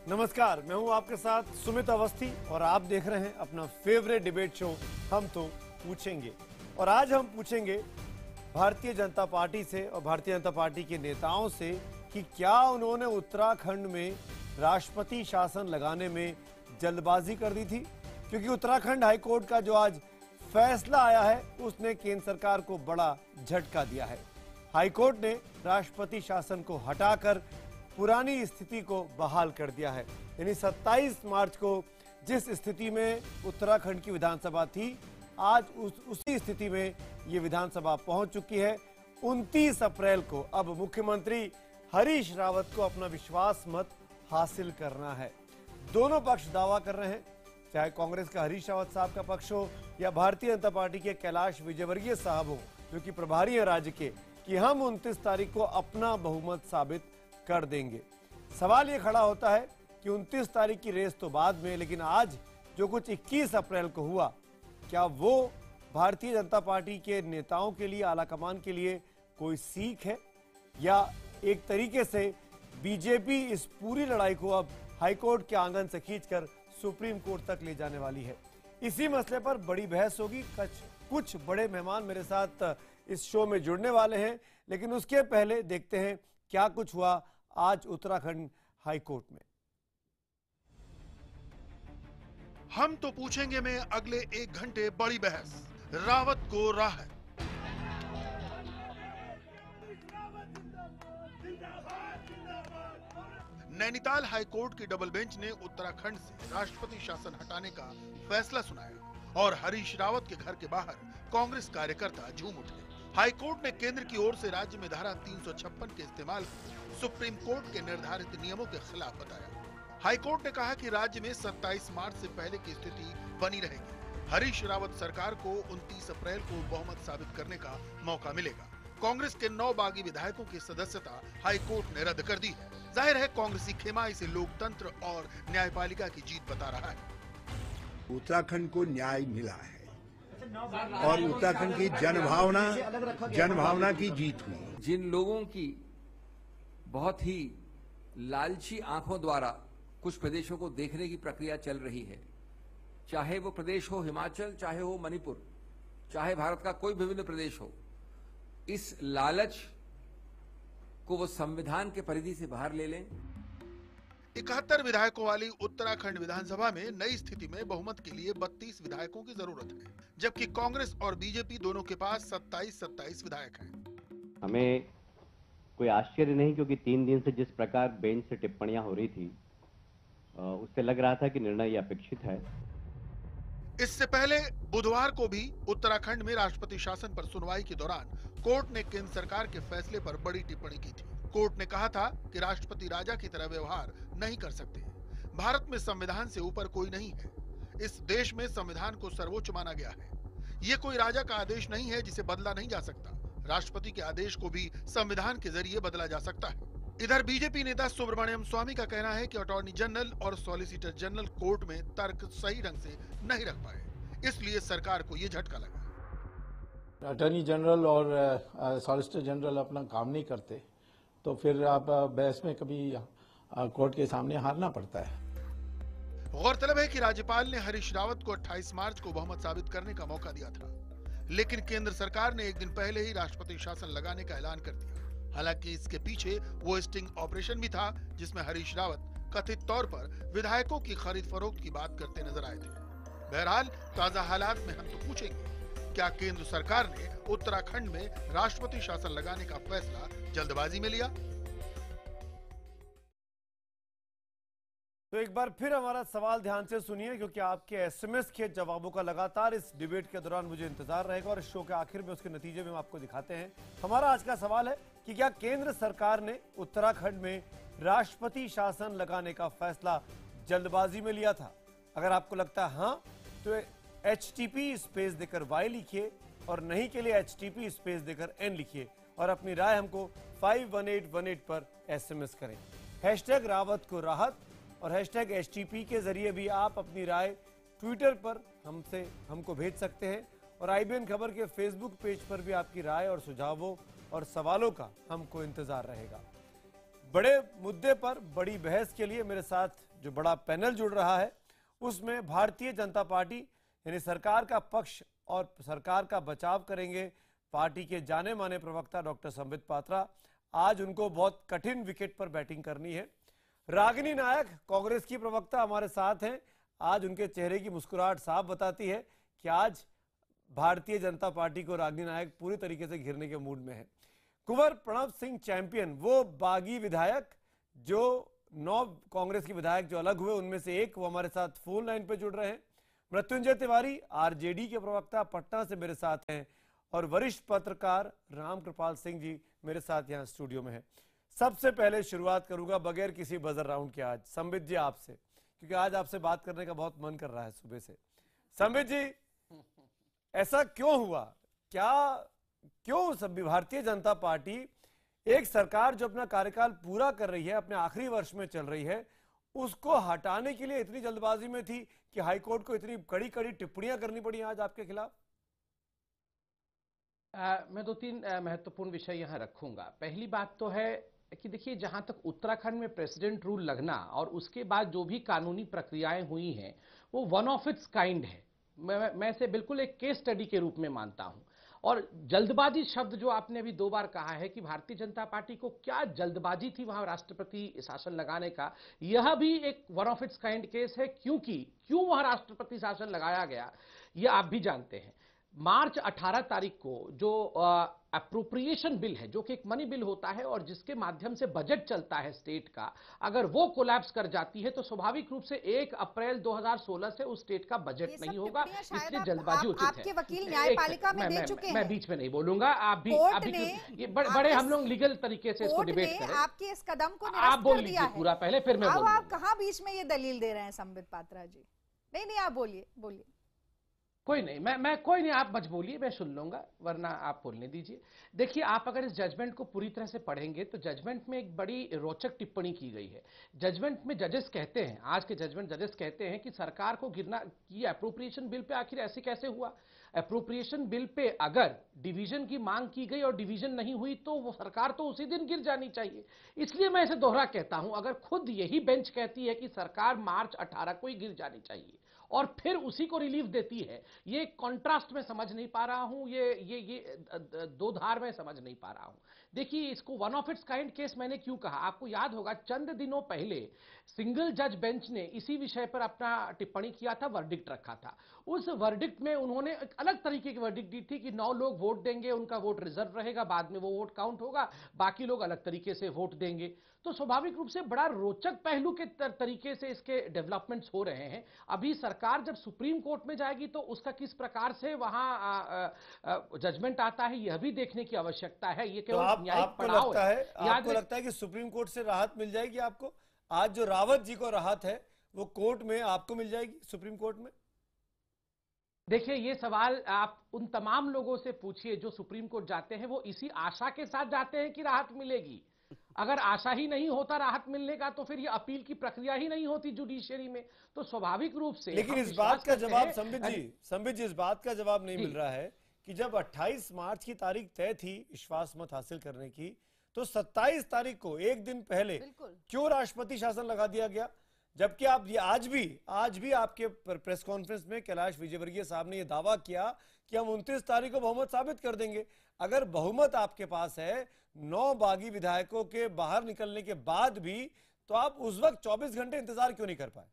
नमस्कार, मैं हूं आपके साथ सुमित अवस्थी और आप देख रहे हैं अपना फेवरेट डिबेट शो हम तो पूछेंगे। और आज हम पूछेंगे भारतीय जनता पार्टी से और भारतीय जनता पार्टी के नेताओं से कि क्या उन्होंने उत्तराखंड में राष्ट्रपति शासन लगाने में जल्दबाजी कर दी थी, क्योंकि उत्तराखंड हाईकोर्ट का जो आज फैसला आया है उसने केंद्र सरकार को बड़ा झटका दिया है। हाईकोर्ट ने राष्ट्रपति शासन को हटाकर पुरानी स्थिति को बहाल कर दिया है। यानी 27 मार्च को जिस स्थिति में उत्तराखंड की विधानसभा थी, आज उसी स्थिति में ये विधानसभा पहुंच चुकी है। 29 अप्रैल को अब मुख्यमंत्री हरीश रावत को अपना विश्वास मत हासिल करना है। दोनों पक्ष दावा कर रहे हैं, चाहे कांग्रेस का हरीश रावत साहब का पक्ष हो या भारतीय जनता पार्टी के कैलाश विजयवर्गीय साहब हो, जो कि प्रभारी है राज्य के, कि हम 29 तारीख को अपना बहुमत साबित कर देंगे। सवाल ये खड़ा होता है कि 29 तारीख की रेस तो बाद में, लेकिन आज जो कुछ 21 अप्रैल को हुआ, क्या वो भारतीय जनता पार्टी के नेताओं के लिए, आलाकमान के लिए कोई सीख है, या एक तरीके से बीजेपी इस पूरी लड़ाई को अब हाईकोर्ट के आंगन से खींचकर सुप्रीम कोर्ट तक ले जाने वाली है? इसी मसले पर बड़ी बहस होगी। कुछ बड़े मेहमान मेरे साथ इस शो में जुड़ने वाले हैं, लेकिन उसके पहले देखते हैं क्या कुछ हुआ आज उत्तराखंड हाईकोर्ट में। हम तो पूछेंगे में अगले 1 घंटे बड़ी बहस, रावत को राहत। नैनीताल हाईकोर्ट की डबल बेंच ने उत्तराखंड से राष्ट्रपति शासन हटाने का फैसला सुनाया और हरीश रावत के घर के बाहर कांग्रेस कार्यकर्ता झूम उठे। हाईकोर्ट ने केंद्र की ओर से राज्य में धारा 356 के इस्तेमाल को सुप्रीम कोर्ट के निर्धारित नियमों के खिलाफ बताया। हाईकोर्ट ने कहा कि राज्य में 27 मार्च से पहले की स्थिति बनी रहेगी। हरीश रावत सरकार को 29 अप्रैल को बहुमत साबित करने का मौका मिलेगा। कांग्रेस के 9 बागी विधायकों की सदस्यता हाईकोर्ट ने रद्द कर दी है। जाहिर है कांग्रेसी खेमा इसे लोकतंत्र और न्यायपालिका की जीत बता रहा है। उत्तराखंड को न्याय मिला है और उत्तराखंड की जनभावना की जीत हुई। जिन लोगों की बहुत ही लालची आंखों द्वारा कुछ प्रदेशों को देखने की प्रक्रिया चल रही है, चाहे वो प्रदेश हो हिमाचल, चाहे हो मणिपुर, चाहे भारत का कोई विभिन्न प्रदेश हो, इस लालच को वो संविधान के परिधि से बाहर ले लें। 71 विधायकों वाली उत्तराखंड विधानसभा में नई स्थिति में बहुमत के लिए 32 विधायकों की जरूरत है, जबकि कांग्रेस और बीजेपी दोनों के पास 27 विधायक हैं। हमें कोई आश्चर्य नहीं, क्योंकि 3 दिन से जिस प्रकार बेंच से टिप्पणियां हो रही थी, उससे लग रहा था कि निर्णय अपेक्षित है। इससे पहले बुधवार को भी उत्तराखंड में राष्ट्रपति शासन पर सुनवाई के दौरान कोर्ट ने केंद्र सरकार के फैसले पर बड़ी टिप्पणी की थी। कोर्ट ने कहा था कि राष्ट्रपति राजा की तरह व्यवहार नहीं कर सकते। भारत में संविधान से ऊपर कोई नहीं है। इस देश में संविधान को सर्वोच्च माना गया है। ये कोई राजा का आदेश नहीं है जिसे बदला नहीं जा सकता। राष्ट्रपति के आदेश को भी संविधान के जरिए बदला जा सकता है। इधर बीजेपी नेता सुब्रमण्यम स्वामी का कहना है कि अटॉर्नी जनरल और सॉलिसिटर जनरल कोर्ट में तर्क सही ढंग से नहीं रख पाए, इसलिए सरकार को ये झटका लगा। अटॉर्नी जनरल और सॉलिसिटर जनरल अपना काम नहीं करते तो फिर आप बहस में कभी कोर्ट के सामने हारना पड़ता है। गौरतलब है कि राज्यपाल ने हरीश रावत को 28 मार्च को बहुमत साबित करने का मौका दिया था, लेकिन केंद्र सरकार ने 1 दिन पहले ही राष्ट्रपति शासन लगाने का ऐलान कर दिया। हालांकि इसके पीछे वो स्टिंग ऑपरेशन भी था, जिसमें हरीश रावत कथित तौर पर विधायकों की खरीद फरोख्त की बात करते नजर आए थे। बहरहाल ताजा हालात में हम तो पूछेंगे, क्या केंद्र सरकार ने उत्तराखंड में राष्ट्रपति शासन लगाने का फैसला जल्दबाजी में लिया? तो एक बार फिर हमारा सवाल ध्यान से सुनिए, क्योंकि आपके एसएमएस के जवाबों का लगातार इस डिबेट के दौरान मुझे इंतजार रहेगा और इस शो के आखिर में उसके नतीजे में हम आपको दिखाते हैं। हमारा आज का सवाल है कि क्या केंद्र सरकार ने उत्तराखंड में राष्ट्रपति शासन लगाने का फैसला जल्दबाजी में लिया था? अगर आपको लगता है हाँ, तो HTP स्पेस देकर Y लिखिए और नहीं के लिए HTP स्पेस देकर N लिखिए और अपनी राय हमको 51818 पर SMS करें। हैशटैग रावत को राहत और हैशटैग HTP के जरिए भी आप अपनी राय ट्विटर पर हमको भेज सकते हैं और IBN खबर के फेसबुक पेज पर भी आपकी राय और सुझावों और सवालों का हमको इंतजार रहेगा। बड़े मुद्दे पर बड़ी बहस के लिए मेरे साथ जो बड़ा पैनल जुड़ रहा है उसमें भारतीय जनता पार्टी यानी सरकार का पक्ष और सरकार का बचाव करेंगे पार्टी के जाने माने प्रवक्ता डॉक्टर संबित पात्रा। आज उनको बहुत कठिन विकेट पर बैटिंग करनी है। रागिनी नायक कांग्रेस की प्रवक्ता हमारे साथ हैं। आज उनके चेहरे की मुस्कुराहट साफ बताती है कि आज भारतीय जनता पार्टी को रागिनी नायक पूरी तरीके से घिरने के मूड में है। कुंवर प्रणव सिंह चैंपियन, वो बागी विधायक जो 9 कांग्रेस के विधायक जो अलग हुए उनमें से एक, वो हमारे साथ फोन लाइन पे जुड़ रहे हैं। मृत्युंजय तिवारी आरजेडी के प्रवक्ता पटना से मेरे साथ हैं और वरिष्ठ पत्रकार रामकृपाल सिंह जी मेरे साथ यहाँ स्टूडियो में हैं। सबसे पहले शुरुआत करूंगा बगैर किसी बजर राउंड के आज संबित जी आपसे, क्योंकि आज आपसे बात करने का बहुत मन कर रहा है सुबह से। संबित जी, ऐसा क्यों हुआ? क्यों सब भारतीय जनता पार्टी, एक सरकार जो अपना कार्यकाल पूरा कर रही है, अपने आखिरी वर्ष में चल रही है, उसको हटाने के लिए इतनी जल्दबाजी में थी कि हाईकोर्ट को इतनी कड़ी कड़ी टिप्पणियां करनी पड़ी आज आपके खिलाफ? मैं 2-3 महत्वपूर्ण विषय यहां रखूंगा। पहली बात तो है कि देखिए, जहां तक उत्तराखंड में प्रेसिडेंट रूल लगना और उसके बाद जो भी कानूनी प्रक्रियाएं हुई हैं वो वन ऑफ इट्स काइंड है। मैं इसे बिल्कुल एक केस स्टडी के रूप में मानता हूं। और जल्दबाजी शब्द जो आपने अभी 2 बार कहा है कि भारतीय जनता पार्टी को क्या जल्दबाजी थी वहां राष्ट्रपति शासन लगाने का, यह भी एक one of its kind case है। क्यों वहां राष्ट्रपति शासन लगाया गया यह आप भी जानते हैं। मार्च 18 तारीख को जो अप्रोप्रिएशन बिल है, जो कि एक मनी बिल होता है और जिसके माध्यम से बजट चलता है स्टेट का, अगर वो कोलैप्स कर जाती है तो स्वाभाविक रूप से 1 अप्रैल 2016 से उस स्टेट का बजट नहीं होगा। इसलिए जल्दबाजी उचित है। आपके वकील न्यायपालिका में दे चुके हैं। मैं बीच में नहीं बोलूंगा। आप भी ये बड़े हम लोग लीगल तरीके से इसको डिबेट करें। आपके इस कदम को आप बोल लीजिए पूरा पहले, फिर मैं बोलूंगा। आप कहां बीच में ये दलील दे रहे हैं संबित पात्रा जी? नहीं, आप बोलिए। कोई नहीं, मैं कोई नहीं, आप मत बोलिए, मैं सुन लूंगा, वरना आप बोलने दीजिए। देखिए, आप अगर इस जजमेंट को पूरी तरह से पढ़ेंगे तो जजमेंट में एक बड़ी रोचक टिप्पणी की गई है। जजमेंट में जजेस कहते हैं, आज के जजमेंट जजेस कहते हैं कि सरकार को गिरना, ये अप्रोप्रिएशन बिल पे आखिर ऐसे कैसे हुआ? अप्रोप्रिएशन बिल पे अगर डिवीजन की मांग की गई और डिवीजन नहीं हुई तो वो सरकार तो उसी दिन गिर जानी चाहिए। इसलिए मैं इसे दोहरा कहता हूं, अगर खुद यही बेंच कहती है कि सरकार मार्च 18 को ही गिर जानी चाहिए और फिर उसी को रिलीफ देती है, ये कॉन्ट्रास्ट में समझ नहीं पा रहा हूं, ये दो धार में समझ नहीं पा रहा हूं। देखिए, इसको one of its kind case मैंने क्यों कहा, आपको याद होगा चंद दिनों पहले सिंगल जज बेंच ने इसी विषय पर अपना टिप्पणी किया था, वर्डिक्ट रखा था। उस वर्डिक्ट में उन्होंने एक अलग तरीके की वर्डिक्ट दी थी कि 9 लोग वोट देंगे, उनका वोट रिजर्व रहेगा, बाद में वो वोट काउंट होगा, बाकी लोग अलग तरीके से वोट देंगे। तो स्वाभाविक रूप से बड़ा रोचक पहलू के तरीके से इसके डेवलपमेंट्स हो रहे हैं। अभी सरकार जब सुप्रीम कोर्ट में जाएगी तो उसका किस प्रकार से वहां जजमेंट आता है यह भी देखने की आवश्यकता है। ये केवल न्यायिक पड़ाव है। आपको लगता है कि सुप्रीम कोर्ट से राहत मिल जाएगी आपको? आज जो रावत जी को राहत है वो कोर्ट में आपको मिल जाएगी, सुप्रीम कोर्ट में? देखिए, ये सवाल आप उन तमाम लोगों से पूछिए जो सुप्रीम कोर्ट जाते हैं, वो इसी आशा के साथ जाते हैं कि राहत मिलेगी। अगर आशा ही नहीं होता राहत मिलने का तो फिर ये अपील की प्रक्रिया ही नहीं होती जुडिशियरी में। तो स्वाभाविक रूप से, लेकिन इस बात का जवाब संबित जी इस बात का जवाब नहीं मिल रहा है कि जब 28 मार्च की तारीख तय थी विश्वास मत हासिल करने की, तो 27 तारीख को एक दिन पहले क्यों राष्ट्रपति शासन लगा दिया गया? जबकि आप ये आज भी आपके प्रेस कॉन्फ्रेंस में कैलाश विजयवर्गीय साहब ने यह दावा किया कि हम 29 तारीख को बहुमत साबित कर देंगे। अगर बहुमत आपके पास है 9 बागी विधायकों के बाहर निकलने के बाद भी, तो आप उस वक्त 24 घंटे इंतजार क्यों नहीं कर पाए?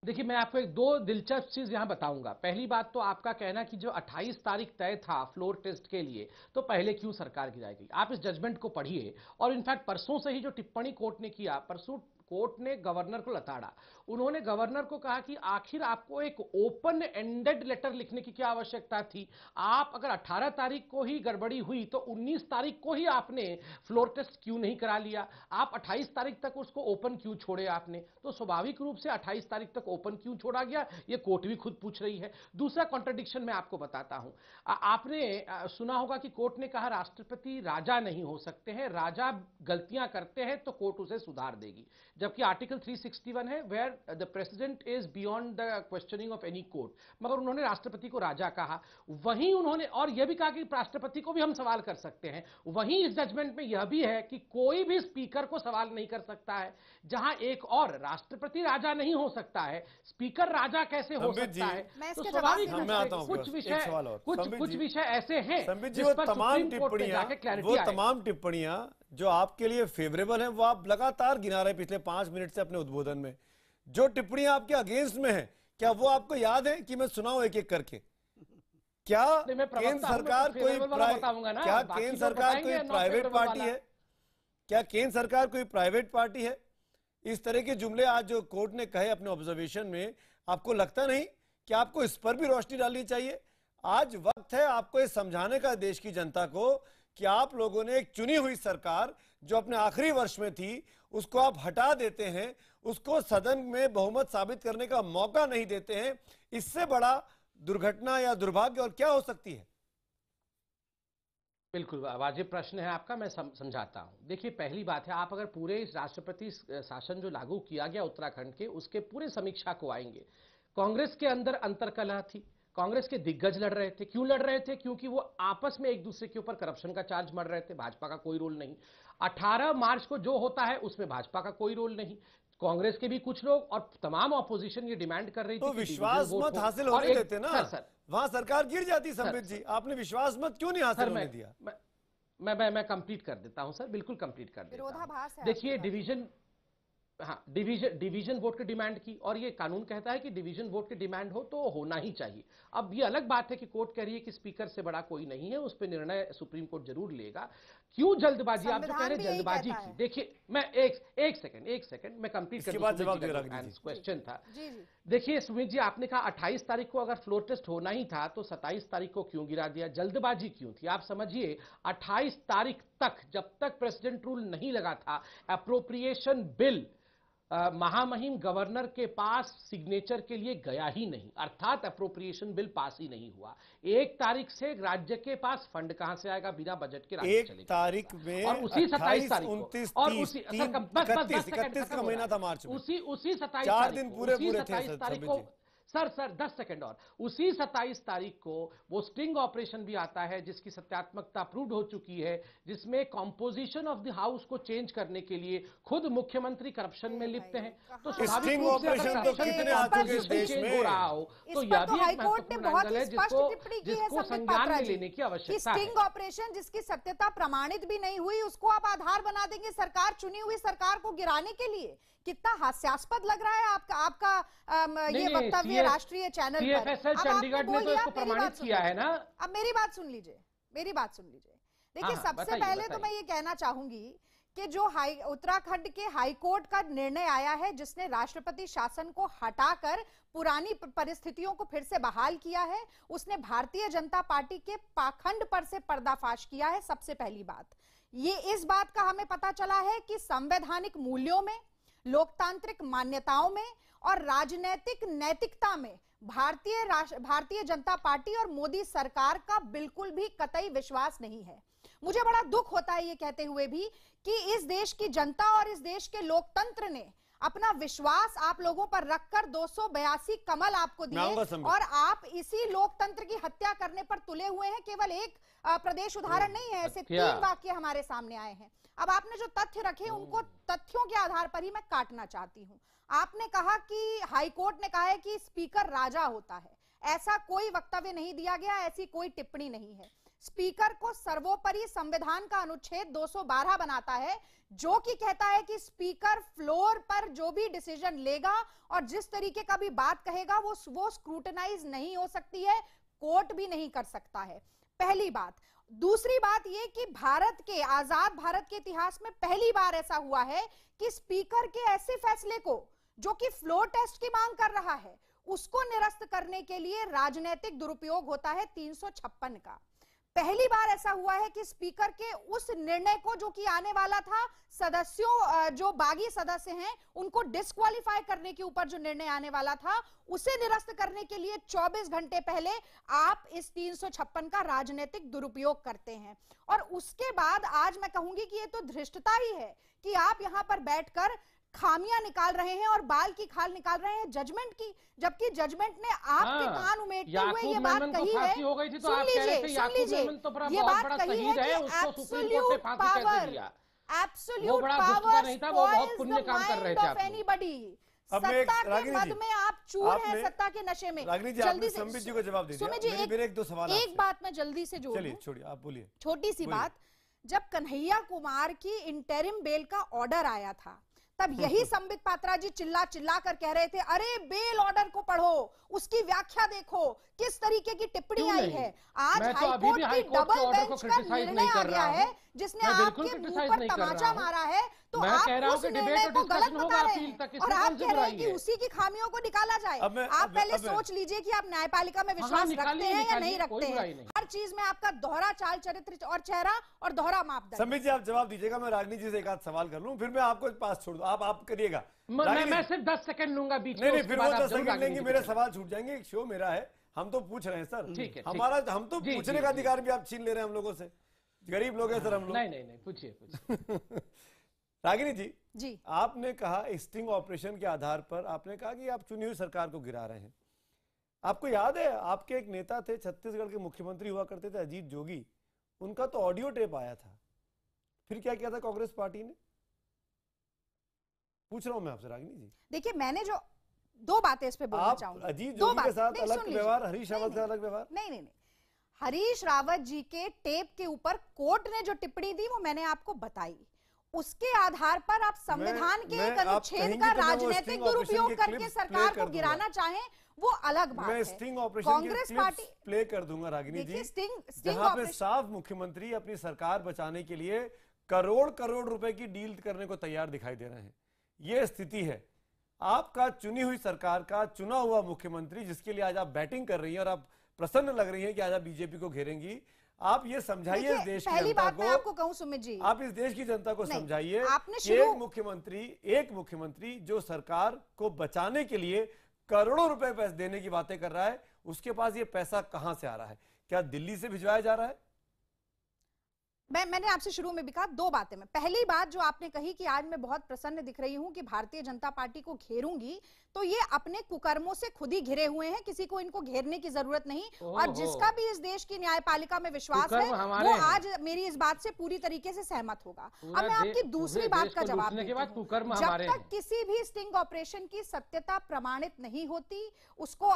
देखिए, मैं आपको 2 दिलचस्प चीज यहां बताऊंगा। पहली बात तो आपका कहना कि जो 28 तारीख तय था फ्लोर टेस्ट के लिए, तो पहले क्यों सरकार गिराई गई। आप इस जजमेंट को पढ़िए। और इनफैक्ट परसों से ही जो टिप्पणी कोर्ट ने किया, परसों कोर्ट ने गवर्नर को लताड़ा। उन्होंने गवर्नर को कहा कि आखिर आपको एक ओपन एंडेड लेटर लिखने की क्या आवश्यकता थी? आप अगर 18 तारीख को ही गड़बड़ी हुई तो 19 तारीख को ही आपने फ्लोर टेस्ट क्यों नहीं करा लिया? आप 28 तारीख तक उसको ओपन क्यों छोड़े आपने? तो स्वाभाविक रूप से 28 तारीख तक ओपन क्यों छोड़ा गया, ये कोर्ट भी खुद पूछ रही है। दूसरा कॉन्ट्रडिक्शन मैं आपको बताता हूं। आपने सुना होगा कि कोर्ट ने कहा राष्ट्रपति राजा नहीं हो सकते हैं, राजा गलतियां करते हैं तो कोर्ट उसे सुधार देगी। जबकि आर्टिकल 361 है where the president is beyond the questioning of any court, मगर उन्होंने राष्ट्रपति को राजा कहा। वहीं उन्होंने और यह भी कहा कि राष्ट्रपति को भी हम सवाल कर सकते हैं। वहीं इस जजमेंट में यह भी है कि कोई भी स्पीकर को सवाल नहीं कर सकता है। जहां एक और राष्ट्रपति राजा नहीं हो सकता है, स्पीकर राजा कैसे हो सकता है? तो स्वाभाविक कुछ विषय ऐसे हैं जिस पर सुप्रीम कोर्ट में जाके क्लैरिटी आएगी। तमाम टिप्पणियां जो आपके लिए फेवरेबल हैं वो आप लगातार गिना रहे पिछले 5 मिनट से अपने उद्बोधन में। जो टिप्पणियां आपके अगेंस्ट में हैं, क्या वो आपको याद है कि मैं सुनाऊं एक एक करके? क्या केंद्र सरकार कोई प्राइवेट पार्टी है? क्या केंद्र सरकार कोई प्राइवेट पार्टी है? इस तरह के जुमले आज जो कोर्ट ने कहे अपने ऑब्जर्वेशन में, आपको लगता नहीं कि आपको इस पर भी रोशनी डालनी चाहिए? आज वक्त है आपको ये समझाने का देश की जनता को कि आप लोगों ने एक चुनी हुई सरकार जो अपने आखिरी वर्ष में थी उसको आप हटा देते हैं, उसको सदन में बहुमत साबित करने का मौका नहीं देते हैं। इससे बड़ा दुर्घटना या दुर्भाग्य और क्या हो सकती है? बिल्कुल वाजिब प्रश्न है आपका, मैं समझाता हूं। देखिए, पहली बात है, आप अगर पूरे राष्ट्रपति शासन जो लागू किया गया उत्तराखंड के, उसके पूरे समीक्षा को आएंगे, कांग्रेस के अंदर अंतरकलह थी, कांग्रेस के दिग्गज लड़ रहे थे। क्यों लड़ रहे थे? क्योंकि वो आपस में एक दूसरे के ऊपर करप्शन का चार्ज मर रहे थे। भाजपा का कोई रोल नहीं। 18 मार्च को जो होता है उसमें भाजपा का कोई रोल नहीं। कांग्रेस के भी कुछ लोग और तमाम ऑपोजिशन ये डिमांड कर रही थी तो विश्वास मत हासिल होने देते ना, वहां सरकार गिर जाती। संबित जी, आपने विश्वास मत क्यों नहीं हासिल होने दिया? मैं कंप्लीट कर देता हूं सर, बिल्कुल कंप्लीट कर देता हूं। देखिए, डिवीजन वोट की डिमांड की, और ये कानून कहता है कि डिवीजन वोट की डिमांड हो तो होना ही चाहिए। अब ये अलग बात है कि कोर्ट कह रही है कि स्पीकर से बड़ा कोई नहीं है, उस पर निर्णय सुप्रीम कोर्ट जरूर लेगा। क्यों जल्दबाजी? आप जो कह रहे हैं जल्दबाजी की, देखिए मैं एक सेकंड मैं कंप्लीट कर क्वेश्चन था। देखिए सुमित जी, आपने कहा 28 तारीख को अगर फ्लोर टेस्ट होना ही था तो 27 तारीख को क्यों गिरा दिया? जल्दबाजी क्यों थी? आप समझिए, 28 तारीख तक, जब तक प्रेसिडेंट रूल नहीं लगा था, अप्रोप्रिएशन बिल महामहिम गवर्नर के पास सिग्नेचर के लिए गया ही नहीं, अर्थात अप्रोप्रिएशन बिल पास ही नहीं हुआ। 1 तारीख से राज्य के पास फंड कहां से आएगा? बिना बजट के राज्य चलेगा। 1 तारीख में और उसी 27 तारीख 29, को, और उसी 31 का महीना था मार्च में, उसी 27 4 दिन पूरे थे को सर 10 सेकंड और उसी 27 तारीख को वो स्टिंग ऑपरेशन भी आता है जिसकी सत्यात्मकता अप्रूव्ड हो चुकी है, जिसमें कॉम्पोजिशन ऑफ द हाउस को चेंज करने के लिए खुद मुख्यमंत्री करप्शन में लिप्त हैं। तो स्टिंग ऑपरेशन तो कितने आ चुके इस देश में हो रहा हो, तो यह भी एक महत्वपूर्ण एंगल है जिसको संज्ञान में लेने की आवश्यकता है। स्टिंग ऑपरेशन जिसकी सत्यता प्रमाणित भी नहीं हुई, उसको आप आधार बना देंगे सरकार, चुनी हुई सरकार को गिराने के लिए। कितना हास्यास्पद लग रहा है आपका ये वक्तव्य राष्ट्रीय चैनल पर। चंडीगढ़ ने तो इसको प्रमाणित किया है ना। अब मेरी बात सुन लीजिए। देखिए, सबसे पहले तो मैं ये कहना चाहूंगी कि जो उत्तराखंड के हाईकोर्ट का निर्णय आया है, जिसने राष्ट्रपति शासन को हटाकर पुरानी परिस्थितियों को फिर से बहाल किया है, उसने भारतीय जनता पार्टी के पाखंड पर से पर्दाफाश किया है। सबसे पहली बात ये इस बात का हमें पता चला है कि संवैधानिक मूल्यों में, लोकतांत्रिक मान्यताओं में और राजनीतिक नैतिकता में भारतीय जनता पार्टी और मोदी सरकार का बिल्कुल भी कतई विश्वास नहीं है। मुझे बड़ा दुख होता है ये कहते हुए भी कि इस देश की जनता और इस देश के लोकतंत्र ने अपना विश्वास आप लोगों पर रखकर 282 कमल आपको दिए और आप इसी लोकतंत्र की हत्या करने पर तुले हुए हैं। केवल एक प्रदेश उदाहरण नहीं है, ऐसे 3 वाक्य हमारे सामने आए हैं। अब आपने जो तथ्य रखे उनको तथ्यों के आधार पर ही मैं काटना चाहती हूं। आपने कहा कि हाईकोर्ट ने कहा है कि स्पीकर राजा होता है, ऐसा कोई वक्तव्य नहीं दिया गया, ऐसी कोई टिप्पणी नहीं है। स्पीकर को सर्वोपरि संविधान का अनुच्छेद 212 बनाता है, जो कि कहता है कि स्पीकर फ्लोर पर जो भी डिसीजन लेगा और जिस तरीके का भी बात कहेगा वो स्क्रूटनाइज नहीं हो सकती है, कोर्ट भी नहीं कर सकता है। पहली बात। दूसरी बात यह कि आजाद भारत के इतिहास में पहली बार ऐसा हुआ है कि स्पीकर के ऐसे फैसले को जो कि फ्लोर टेस्ट की मांग कर रहा है, उसको निरस्त करने के लिए राजनीतिक दुरुपयोग होता है 356 का। पहली बार ऐसा हुआ है कि स्पीकर के उस निर्णय को, जो कि आने वाला था सदस्यों, जो बागी सदस्य हैं उनको डिस्क्वालीफाई करने के ऊपर जो निर्णय आने वाला था, उसे निरस्त करने के लिए 24 घंटे पहले आप इस 356 का राजनीतिक दुरुपयोग करते हैं। और उसके बाद आज मैं कहूंगी कि ये तो धृष्टता ही है कि आप यहां पर बैठकर खामियां निकाल रहे हैं और बाल की खाल निकाल रहे हैं जजमेंट की, जबकि जजमेंट ने आपके कान उमेटते हुए ये बात कही है। सुन लीजिए ये बात कही है कि absolute power spoils the mind of anybody. सत्ता के मद में आप चूर हैं, सत्ता के नशे में। जल्दी से संबित जी को जवाब दीजिए। सुमित जी मेरे एक दो सवाल एक बात मैं जल्दी से जोड़ चलिए छोड़िए, आप बोलिए। छोटी सी बात, जब कन्हैया कुमार की इंटरिम बेल का ऑर्डर आया था तब यही संबित पात्रा जी चिल्ला चिल्ला कर कह रहे थे अरे बेल ऑर्डर को पढ़ो, उसकी व्याख्या देखो, किस तरीके की टिप्पणी आई है। आज हाईकोर्ट की डबल बेंच का निर्णय आ गया है जिसने आपके मुंह पर तमाचा मारा है, तो आप उस निर्णय को गलत बता रहे हैं और आप कह रहे हैं कि उसी की खामियों को निकाला जाए। आप पहले सोच लीजिए कि आप न्यायपालिका में विश्वास रखते हैं या नहीं रखते हैं। हर चीज में आपका दोहरा चाल चरित्र और चेहरा और दोहरा मापदंड। संबित जी आप जवाब दीजिएगा, मैं रागिनी जी से एक आध सवाल कर लूं, फिर मैं आपको पास छोड़ दूं, आप करिएगा। मैं सिर्फ 10 सेकंड लूंगा बीच में। नहीं, फिर वो 10 सेकंड लेंगे, मेरे सवाल छूट जाएंगे। शो मेरा है, हम तो पूछ रहे हैं सर। ठीक है, हम तो पूछने का अधिकार भी आप छीन ले रहे हैं हम लोगों से। गरीब लोग हैं सर हम लोग। नहीं पूछिए। रागिनी जी आपने कहा स्टिंग ऑपरेशन के आधार पर आपने कहा कि आप चुनी हुई सरकार को गिरा रहे हैं। आपको याद है आपके एक नेता थे, छत्तीसगढ़ के मुख्यमंत्री हुआ करते थे, अजीत जोगी, उनका तो ऑडियो टेप आया था। फिर क्या किया था कांग्रेस पार्टी ने? पूछ रहा हूं मैं आपसे रागिनी जी। देखिए मैंने जो दो बातें इस पे बोलना चाहूंगी। अजीत जोगी के साथ अलग व्यवहार, हरीश रावत से अलग व्यवहार। नहीं, हरीश रावत जी के टेप के ऊपर कोर्ट ने जो टिप्पणी दी वो मैंने आपको बताई। उसके आधार पर आप संविधान के एक अनुच्छेद का राजनीतिक दुरुपयोग करके सरकार को गिराना चाहें, वो अलग बात है। Sting operation Congress party play कर दूंगा रागिनी जी, जहां पे साफ मुख्यमंत्री अपनी सरकार बचाने के लिए करोड़ करोड़ रुपए की डील करने को तैयार दिखाई दे रहे हैं। ये स्थिति है आपका चुनी हुई सरकार का चुना हुआ मुख्यमंत्री, जिसके लिए आज आप बैटिंग कर रही हैं और आप प्रसन्न लग रही हैं कि आज आप बीजेपी को घेरेंगी। आप ये समझाइए इस देश की जनता को, मैं आपको कहूं सुमित जी, आप इस देश की जनता को समझाइए एक मुख्यमंत्री जो सरकार को बचाने के लिए करोड़ों रुपए पैसे देने की बातें कर रहा है, उसके पास ये पैसा कहां से आ रहा है? क्या दिल्ली से भिजवाया जा रहा है? मैंने आपसे शुरू में भी कहा दो बातें में। पहली बात जो आपने कही कि आज मैं बहुत प्रसन्न दिख रही हूं कि भारतीय जनता पार्टी को घेरूंगी, तो ये अपने कुकर्मों से खुद ही घिरे हुए हैं, किसी को इनको घेरने की जरूरत नहीं। और जिसका भी इस देश की न्यायपालिका में विश्वास है वो आज मेरी इस बात से पूरी तरीके से सहमत होगा। अब मैं आपकी दूसरी बात का जवाब देती हूं। जब तक किसी भी स्टिंग ऑपरेशन की सत्यता प्रमाणित नहीं होती, उसको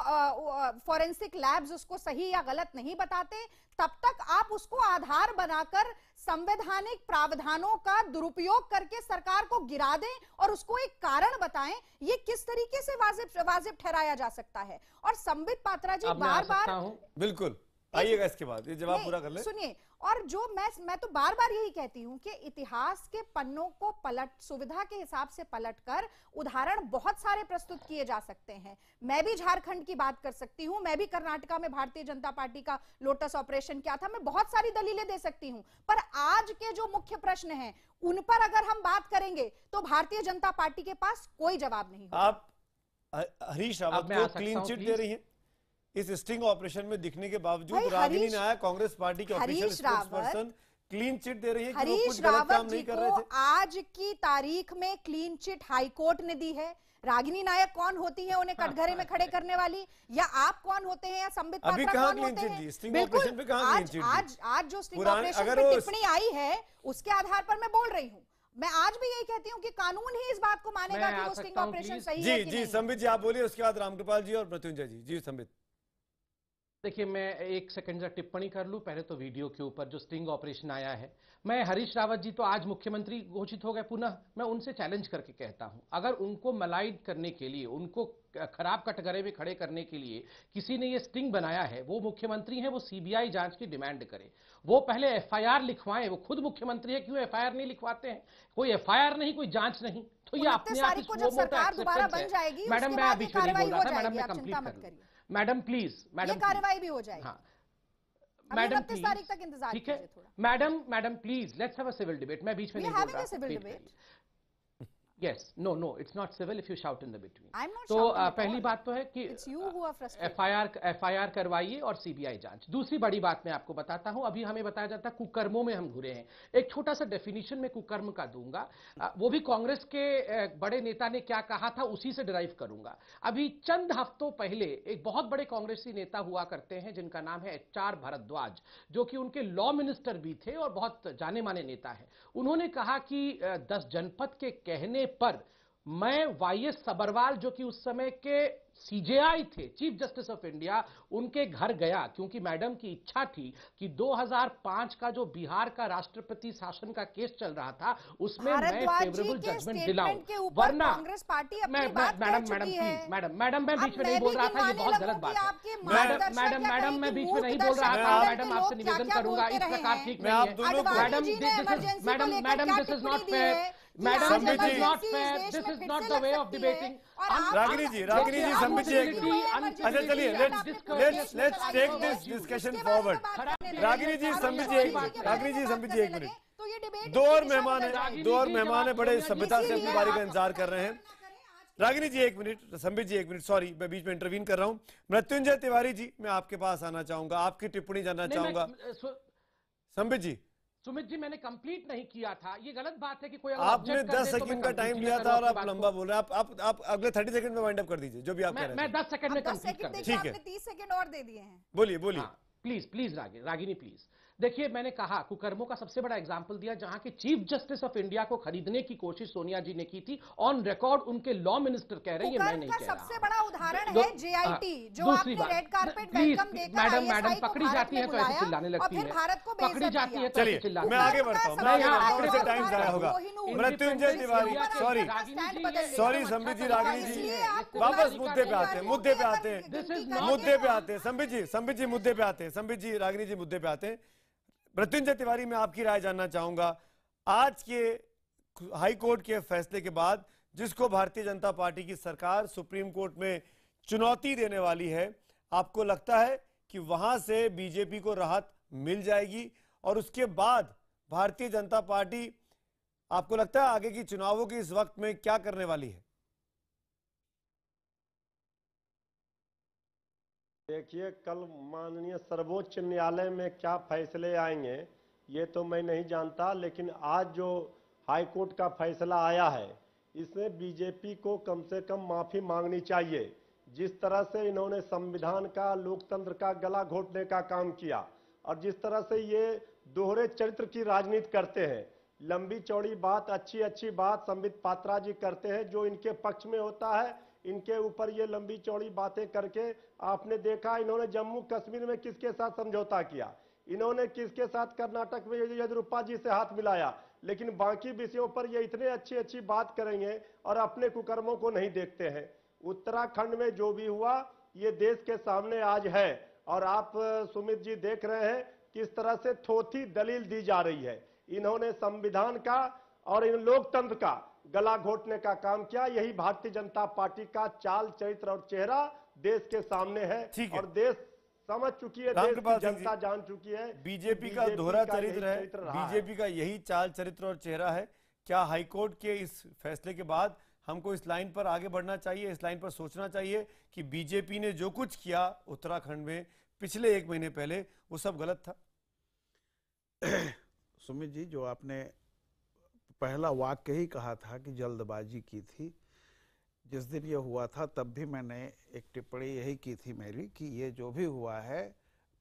फॉरेंसिक लैब्स उसको सही या गलत नहीं बताते, तब तक आप उसको आधार बनाकर संवैधानिक प्रावधानों का दुरुपयोग करके सरकार को गिरा दें और उसको एक कारण बताएं, ये किस तरीके से वाजिब ठहराया जा सकता है? और संबित पात्रा जी बार बार बिल्कुल आइएगा इसके बाद ये जवाब पूरा कर ले। सुनिए, और जो मैं तो बार बार यही कहती हूं कि इतिहास के पन्नों को सुविधा के हिसाब से पलटकर उदाहरण बहुत सारे प्रस्तुत किए जा सकते हैं। मैं भी झारखंड की बात कर सकती हूं, मैं भी कर्नाटका में भारतीय जनता पार्टी का लोटस ऑपरेशन क्या था, मैं बहुत सारी दलीलें दे सकती हूं। पर आज के जो मुख्य प्रश्न हैं उन पर अगर हम बात करेंगे तो भारतीय जनता पार्टी के पास कोई जवाब नहीं होगा। आप हरीश रावत को क्लीन चिट दे रही है इस स्टिंग ऑपरेशन में दिखने के बावजूद। रागिनी नायक कांग्रेस पार्टी के ऑफिशियल स्पोक्सपर्सन क्लीन चिट दे रही है कि वो कुछ गलत काम नहीं कर रहे थे। आज की तारीख में क्लीन चिट हाईकोर्ट ने दी है। रागिनी नायक कौन होती है उन्हें कटघरे में खड़े करने वाली, या आप कौन होते हैं, या संबित पात्रा कौन होते हैं? बिल्कुल, आज जो स्टिंग ऑपरेशन में टिप्पणी आई है उसके आधार पर मैं बोल रही हूँ। मैं आज भी यही कहती हूँ कि कानून ही इस बात को मानेगा कि वो स्टिंग ऑपरेशन सही है कि नहीं। जी संबित जी आप बोलिए, उसके बाद रामकृपाल जी और मृत्युंजय जी। जी संबित। देखिए मैं एक सेकंड जरा टिप्पणी कर लूं पहले तो वीडियो के ऊपर जो स्टिंग ऑपरेशन आया है। मैं हरीश रावत जी तो आज मुख्यमंत्री घोषित हो गए पुनः, मैं उनसे चैलेंज करके कहता हूं, अगर उनको मलाइड करने के लिए, उनको खराब कटघरे में खड़े करने के लिए किसी ने ये स्टिंग बनाया है, वो मुख्यमंत्री हैं, वो सीबीआई जांच की डिमांड करे। वो पहले एफआईआर लिखवाएं, वो खुद मुख्यमंत्री है, क्यों एफआईआर नहीं लिखवाते हैं? कोई एफआईआर नहीं, कोई जांच नहीं, तो ये अपने आप मैडम मैं बीच में नहीं बोल रहा था, मैडम मैं कंप्लीट कर लूं। मैडम प्लीज, मैडम कार्रवाई भी हो जाएगी। हाँ मैडम 29 तारीख तक इंतजार ठीक है। Madam please let's have a civil debate. मैं बीच में नहीं बोल रहा। Yes, no, it's not civil if you shout in the between. I'm not तो shouting at पहली all. बात तो है कि It's you who are frustrated. FIR करवाइए और CBI जांच। दूसरी बड़ी बात मैं आपको बताता हूं, अभी हमें बताया जाता है कुकर्मों में हम घुरे हैं। एक छोटा सा डेफिनेशन में कुकर्म का दूंगा, वो भी कांग्रेस के बड़े नेता ने क्या कहा था उसी से डिराइव करूंगा। अभी चंद हफ्तों पहले एक बहुत बड़े कांग्रेसी नेता हुआ करते हैं जिनका नाम है HR भारद्वाज, जो कि उनके लॉ मिनिस्टर भी थे और बहुत जाने माने नेता है। उन्होंने कहा कि 10 जनपद के कहने पर मैं YS सबरवाल, जो कि उस समय के CJI थे, चीफ जस्टिस ऑफ इंडिया, उनके घर गया, क्योंकि मैडम की इच्छा थी कि 2005 का जो बिहार का राष्ट्रपति शासन का केस चल रहा था उसमें मैं फेवरेबल जजमेंट दिलाऊं। वरना कांग्रेस पार्टी अपनी मैडम बात कह मैडम चुकी है। मैडम मैं बीच में नहीं बोल रहा था, ये बहुत गलत बात है। मैडम मैं बीच में नहीं बोल रहा था। मैडम आपसे निवेदन करूंगा, इस प्रकार ठीक नहीं है। Madam this is not fair. Madam this is not fair, this is not the way of debating. Ragini ji Sambit ji अच्छा चलिए let's take this discussion forward. Ragini ji Sambit ji एक मिनट। तो ये डिबेट दो और मेहमान है बड़े सभ्यता से अपनी बारी का इंतजार कर रहे हैं। रागिनी जी एक मिनट, संबित जी एक मिनट, सॉरी मैं बीच में इंटरवीन कर रहा हूं। मृत्युंजय तिवारी जी मैं आपके पास आना चाहूंगा, आपकी टिप्पणी जानना चाहूंगा। संबित जी। सुमित जी मैंने कंप्लीट नहीं किया था, ये गलत बात है कि कोई आपने 10 सेकंड का टाइम लिया था और आप लंबा बोल रहे हैं। आप अगले 30 सेकंड में वाइंड अप कर दीजिए जो भी आप कह रहे हैं। मैं 10 सेकंड में कंप्लीट कर दूं। ठीक है, 30 सेकंड और दे दिए हैं। बोलिए प्लीज रागिनी प्लीज। देखिए मैंने कहा कुकर्मों का सबसे बड़ा एग्जाम्पल दिया जहां के चीफ जस्टिस ऑफ इंडिया को खरीदने की कोशिश सोनिया जी ने की थी। ऑन रिकॉर्ड उनके लॉ मिनिस्टर कह रहे हैं, मैं नहीं कह रहा। सबसे बड़ा उदाहरण है JIT, जो आपने रेड कारपेट वेलकम देकर मैडम पकड़ी जाती है तो ऐसे चिल्लाने लगती है, पकड़ी जाती है तो ऐसे चिल्लाने। मैं आगे बढ़ता हूं, टाइम जाया होगा। मृत्युंजय तिवारी सॉरी संबित जी, रागिनी जी वापस मुद्दे पे आते हैं। संबित जी मुद्दे पे आते हैं। संबित जी, रागिनी जी मुद्दे पे आते हैं। मृत्युंजय तिवारी मैं आपकी राय जानना चाहूंगा। आज के हाई कोर्ट के फैसले के बाद जिसको भारतीय जनता पार्टी की सरकार सुप्रीम कोर्ट में चुनौती देने वाली है, आपको लगता है कि वहां से बीजेपी को राहत मिल जाएगी और उसके बाद भारतीय जनता पार्टी, आपको लगता है आगे की चुनावों की इस वक्त में क्या करने वाली है? देखिए कल माननीय सर्वोच्च न्यायालय में क्या फैसले आएंगे ये तो मैं नहीं जानता, लेकिन आज जो हाई कोर्ट का फैसला आया है इसमें बीजेपी को कम से कम माफी मांगनी चाहिए। जिस तरह से इन्होंने संविधान का, लोकतंत्र का गला घोटने का काम किया और जिस तरह से ये दोहरे चरित्र की राजनीति करते हैं, लंबी चौड़ी बात, अच्छी बात संबित पात्रा जी करते हैं, जो इनके पक्ष में होता है इनके ऊपर ये लंबी चौड़ी बातें करके आपने देखा इन्होंने जम्मू कश्मीर में किसके साथ समझौता किया, इन्होंने किसके साथ कर्नाटक में येदियुरप्पा जी से हाथ मिलाया, लेकिन बाकी विषयों पर ये इतने अच्छी बात करेंगे और अपने कुकर्मों को नहीं देखते हैं। उत्तराखंड में जो भी हुआ ये देश के सामने आज है और आप सुमित जी देख रहे हैं किस तरह से थोथी दलील दी जा रही है। इन्होंने संविधान का और इन लोकतंत्र का गला घोटने का काम किया। यही भारतीय जनता पार्टी का चाल, चरित्र और चेहरा देश के सामने है और देश समझ चुकी है, देश की जनता जान चुकी है बीजेपी का दोहरा चरित्र है, बीजेपी का यही चाल, चरित्र और चेहरा है। क्या हाईकोर्ट के इस फैसले के बाद हमको इस लाइन पर आगे बढ़ना चाहिए, इस लाइन पर सोचना चाहिए कि बीजेपी ने जो कुछ किया उत्तराखंड में पिछले 1 महीने पहले वो सब गलत था? सुमित जी, जो आपने पहला वाक्य ही कहा था कि जल्दबाजी की थी, जिस दिन ये हुआ था तब भी मैंने एक टिप्पणी यही की थी मेरी कि ये जो भी हुआ है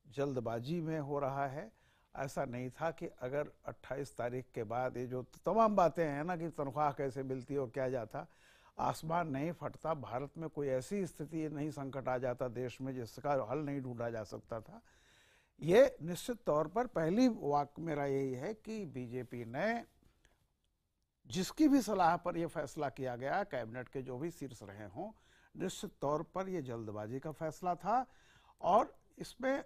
जल्दबाजी में हो रहा है। ऐसा नहीं था कि अगर 28 तारीख के बाद ये जो तमाम बातें हैं ना कि तनख्वाह कैसे मिलती और क्या जाता, आसमान नहीं फटता, भारत में कोई ऐसी स्थिति नहीं, संकट आ जाता देश में जिसका हल नहीं ढूंढा जा सकता था। ये निश्चित तौर पर पहली वाक्य मेरा यही है कि बीजेपी ने जिसकी भी सलाह पर यह फैसला किया गया, कैबिनेट के जो भी शीर्ष रहे हों, निश्चित तौर पर यह जल्दबाजी का फैसला था और इसमें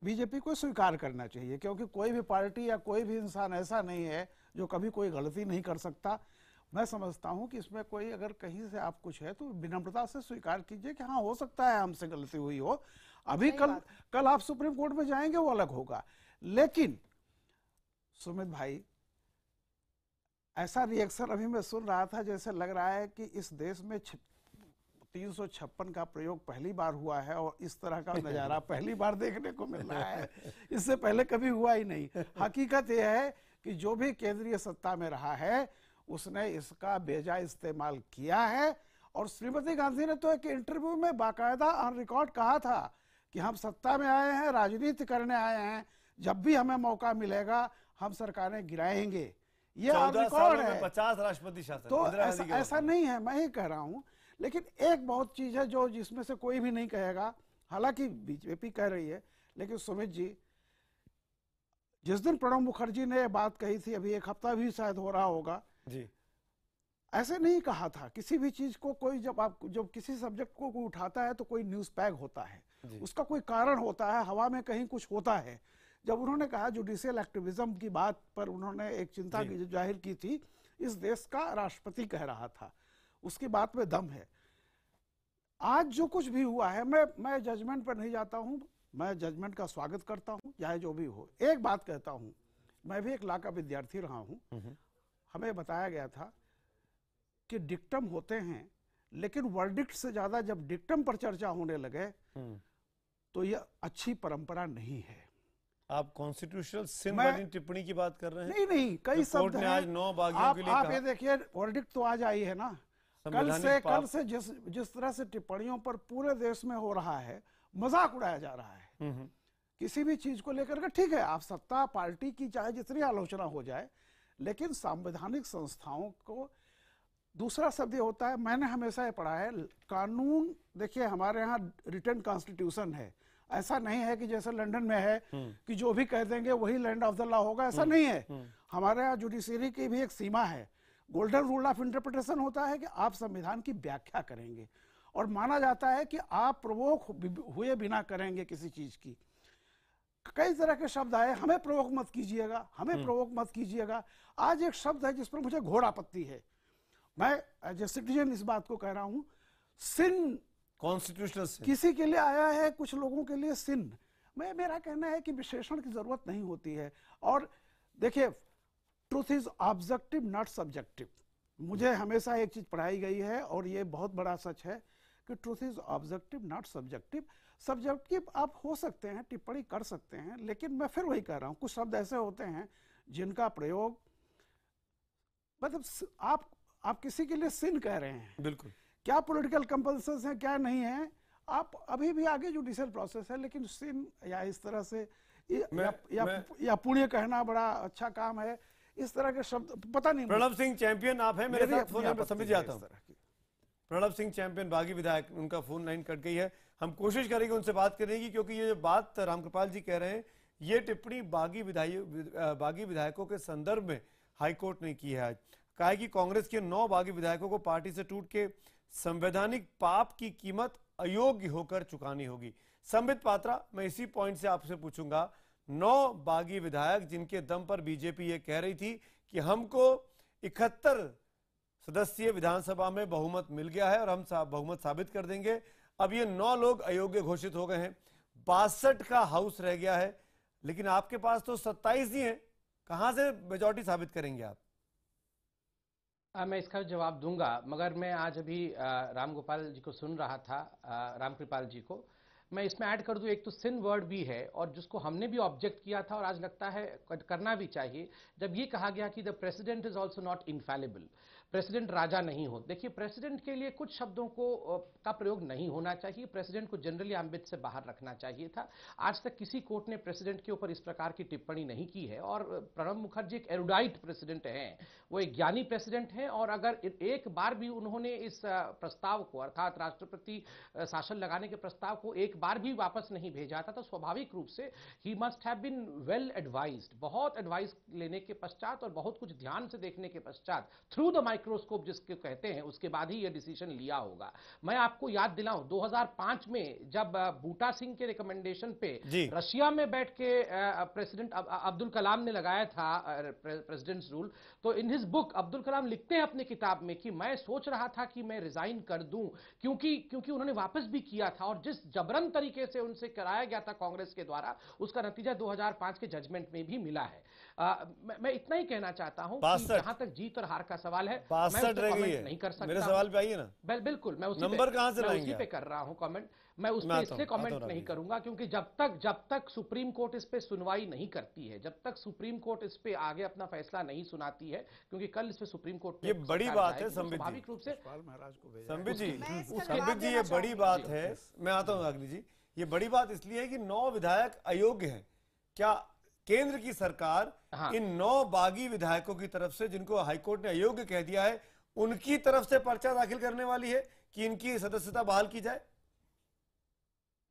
बीजेपी को स्वीकार करना चाहिए, क्योंकि कोई भी पार्टी या कोई भी इंसान ऐसा नहीं है जो कभी कोई गलती नहीं कर सकता। मैं समझता हूं कि इसमें कोई अगर कहीं से आप कुछ है तो विनम्रता से स्वीकार कीजिए कि हाँ हो सकता है हमसे गलती हुई हो। अभी कल आप सुप्रीम कोर्ट में जाएंगे वो अलग होगा, लेकिन सुमित भाई ऐसा रिएक्शन अभी मैं सुन रहा था जैसे लग रहा है कि इस देश में 356 का प्रयोग पहली बार हुआ है और इस तरह का नजारा पहली बार देखने को मिल रहा है। इससे पहले कभी हुआ ही नहीं। हकीकत यह है कि जो भी केंद्रीय सत्ता में रहा है उसने इसका बेजा इस्तेमाल किया है। और श्रीमती गांधी ने तो एक इंटरव्यू में बाकायदा ऑन रिकॉर्ड कहा था कि हम सत्ता में आए हैं, राजनीति करने आए हैं, जब भी हमें मौका मिलेगा हम सरकारें गिराएंगे। ये ऑन रिकॉर्ड है। 50 राष्ट्रपति शासन तो ऐसा नहीं है, मैं ही कह रहा हूं। लेकिन एक बहुत चीज है जो जिसमें से कोई भी नहीं कहेगा, हालांकि बीजेपी कह रही है, लेकिन सुमित जी, जिस दिन प्रणब मुखर्जी ने बात कही थी, अभी एक हफ्ता भी शायद हो रहा होगा जी, ऐसे नहीं कहा था। किसी भी चीज को कोई जब किसी सब्जेक्ट को कोई उठाता है तो कोई न्यूज पैक होता है, उसका कोई कारण होता है, हवा में कहीं कुछ होता है। जब उन्होंने कहा जुडिशियल एक्टिविज्म की बात पर उन्होंने एक चिंता जाहिर की थी, इस देश का राष्ट्रपति कह रहा था, उसकी बात में दम है। आज जो कुछ भी हुआ है, मैं जजमेंट पर नहीं जाता हूं, मैं जजमेंट का स्वागत करता हूं, चाहे जो भी हो। एक बात कहता हूं, मैं भी एक लॉ का विद्यार्थी रहा हूं, हमें बताया गया था कि डिक्टम होते हैं, लेकिन वर्डिक्ट से ज्यादा जब डिक्टम पर चर्चा होने लगे तो यह अच्छी परंपरा नहीं है। आप कॉन्स्टिट्यूशनल सिन वाली टिप्पणी की बात कर रहे हैं? नहीं, कई शब्द हैं। आज 9 बागियों के लिए आप ये देखिए, वर्डिक्ट तो आज आई है ना। कल से जिस तरह से टिप्पणियों पर पूरे देश में हो रहा है, मजाक उड़ाया जा रहा है किसी भी चीज को लेकर के। ठीक है, आप सत्ता पार्टी की चाहे जितनी आलोचना हो जाए, लेकिन संवैधानिक संस्थाओं को दूसरा शब्द ये होता है, मैंने हमेशा ये पढ़ा है, कानून, देखिए हमारे यहाँ रिटन कॉन्स्टिट्यूशन है। ऐसा नहीं है कि जैसे लंदन में है कि जो भी कह देंगे वही लैंड ऑफ द लॉ होगा, ऐसा नहीं है। हमारे यहाँ जुडिशरी की भी एक सीमा है। गोल्डन रूल ऑफ इंटरप्रिटेशन होता है कि आप संविधान की व्याख्या करेंगे, और माना जाता है कि आप प्रवोक हुए बिना करेंगे किसी चीज की। कई तरह के शब्द आए, हमें प्रवोक मत कीजिएगा, हमें प्रवोक मत कीजिएगा। आज एक शब्द है जिस पर मुझे घोर आपत्ति है। मैं एज ए सिटीजन इस बात को कह रहा हूं, सिन कॉन्स्टिट्यूशनल सिन किसी के लिए आया है, कुछ लोगों के लिए सिन। मेरा कहना है कि विशेषण की जरूरत नहीं होती है। और देखिए, truth is objective not subjective. मुझे हमेशा एक चीज पढ़ाई गई है और ये बहुत बड़ा सच है कि truth is objective not subjective. Subjective आप हो सकते हैं, टिप्पणी कर सकते हैं, लेकिन मैं फिर वही कह रहा हूं, कुछ शब्द ऐसे होते हैं जिनका प्रयोग, मतलब आप किसी के लिए सिन कह रहे हैं। बिल्कुल, क्या पॉलिटिकल कंपल्सन्स हैं, क्या नहीं है, आप अभी भी आगे जुडिशियल प्रोसेस है, लेकिन सिन या इस तरह से या पुण्य कहना बड़ा अच्छा काम है, इस तरह के शब्द पता नहीं। प्रणब सिंह चैंपियन आप हैं मेरे साथ फोन पर, समझ जाता हूं। प्रणब सिंह चैंपियन बागी विधायक, उनका फोन लाइन कट गई है। हम कोशिश करेंगे उनसे बात करने की, क्योंकि ये जो बात रामकृपाल जी कह रहे हैं, ये टिप्पणी बागी विधायकों के संदर्भ में हाईकोर्ट ने की है। आज कहा है कि कांग्रेस के 9 बागी विधायकों को पार्टी से टूट के संवैधानिक पाप की कीमत अयोग्य होकर चुकानी होगी। संबित पात्रा, मैं इसी पॉइंट से आपसे पूछूंगा, 9 बागी विधायक जिनके दम पर बीजेपी ये कह रही थी कि हमको 71 सदस्यीय विधानसभा में बहुमत मिल गया है और हम बहुमत साबित कर देंगे, अब ये 9 लोग अयोग्य घोषित हो गए हैं, 62 का हाउस रह गया है, लेकिन आपके पास तो 27 ही है, कहां से मेजॉरिटी साबित करेंगे आप? मैं इसका जवाब दूंगा, मगर मैं आज अभी रामगोपाल जी को सुन रहा था, रामकृपाल जी को, मैं इसमें ऐड कर दूं, एक तो सिन वर्ड भी है और जिसको हमने भी ऑब्जेक्ट किया था और आज लगता है करना भी चाहिए, जब ये कहा गया कि the president is also not infallible, president राजा नहीं हो। देखिए, प्रेसिडेंट के लिए कुछ शब्दों का प्रयोग नहीं होना चाहिए, प्रेसिडेंट को जनरली एम्बिट से बाहर रखना चाहिए था। आज तक किसी कोर्ट ने प्रेसिडेंट के ऊपर इस प्रकार की टिप्पणी नहीं की है और प्रणब मुखर्जी एक एरुडाइट प्रेसिडेंट हैं, वो एक ज्ञानी प्रेसिडेंट हैं, और अगर एक बार भी उन्होंने इस प्रस्ताव को, अर्थात राष्ट्रपति शासन लगाने के प्रस्ताव को एक बार भी वापस नहीं भेजा था, तो स्वाभाविक रूप से ही must have been well advised, बहुत एडवाइस लेने के पश्चात और बहुत कुछ ध्यान से देखने के पश्चात, थ्रू द माइक्रोस्कोप जिसके कहते हैं उसके बाद ही यह डिसीजन लिया होगा। मैं आपको याद दिलाऊं 2005 में जब बूटा सिंह के रिकमेंडेशन पे रशिया में बैठ के प्रेसिडेंट अब्दुल कलाम ने लगाया था प्रेसिडेंट्स रूल, तो in his book Abdul Kalam लिखते हैं अपनी किताब में कि मैं सोच रहा था कि मैं रिजाइन कर दूं, क्योंकि उन्होंने वापस भी किया था और जिस जबरन तरीके से उनसे कराया गया था कांग्रेस के द्वारा, उसका नतीजा 2005 के जजमेंट में भी मिला है। मैं इतना ही कहना चाहता हूं कि जहां तक जीत और हार का सवाल है मैं उस पर कमेंट नहीं कर सकता। मेरे सवाल पे आइए ना। बिल्कुल, मैं उसी पे कर रहा हूं कमेंट। मैं उस पर इसलिए कमेंट नहीं करूंगा क्योंकि जब तक सुप्रीम कोर्ट इस पे सुनवाई नहीं करती है, जब तक सुप्रीम कोर्ट इस पे आगे अपना फैसला नहीं सुनाती है, क्योंकि कल इस पे सुप्रीम कोर्ट ये बड़ी बात है स्वाभाविक रूप से संबित जी ये बड़ी बात है। मैं आता हूं अग्नि जी, ये बड़ी बात इसलिए है कि 9 विधायक अयोग्य हैं। क्या केंद्र की सरकार इन 9 बागी विधायकों की तरफ से, जिनको हाईकोर्ट ने अयोग्य कह दिया है, उनकी तरफ से पर्चा दाखिल करने वाली है कि इनकी सदस्यता बहाल की जाए?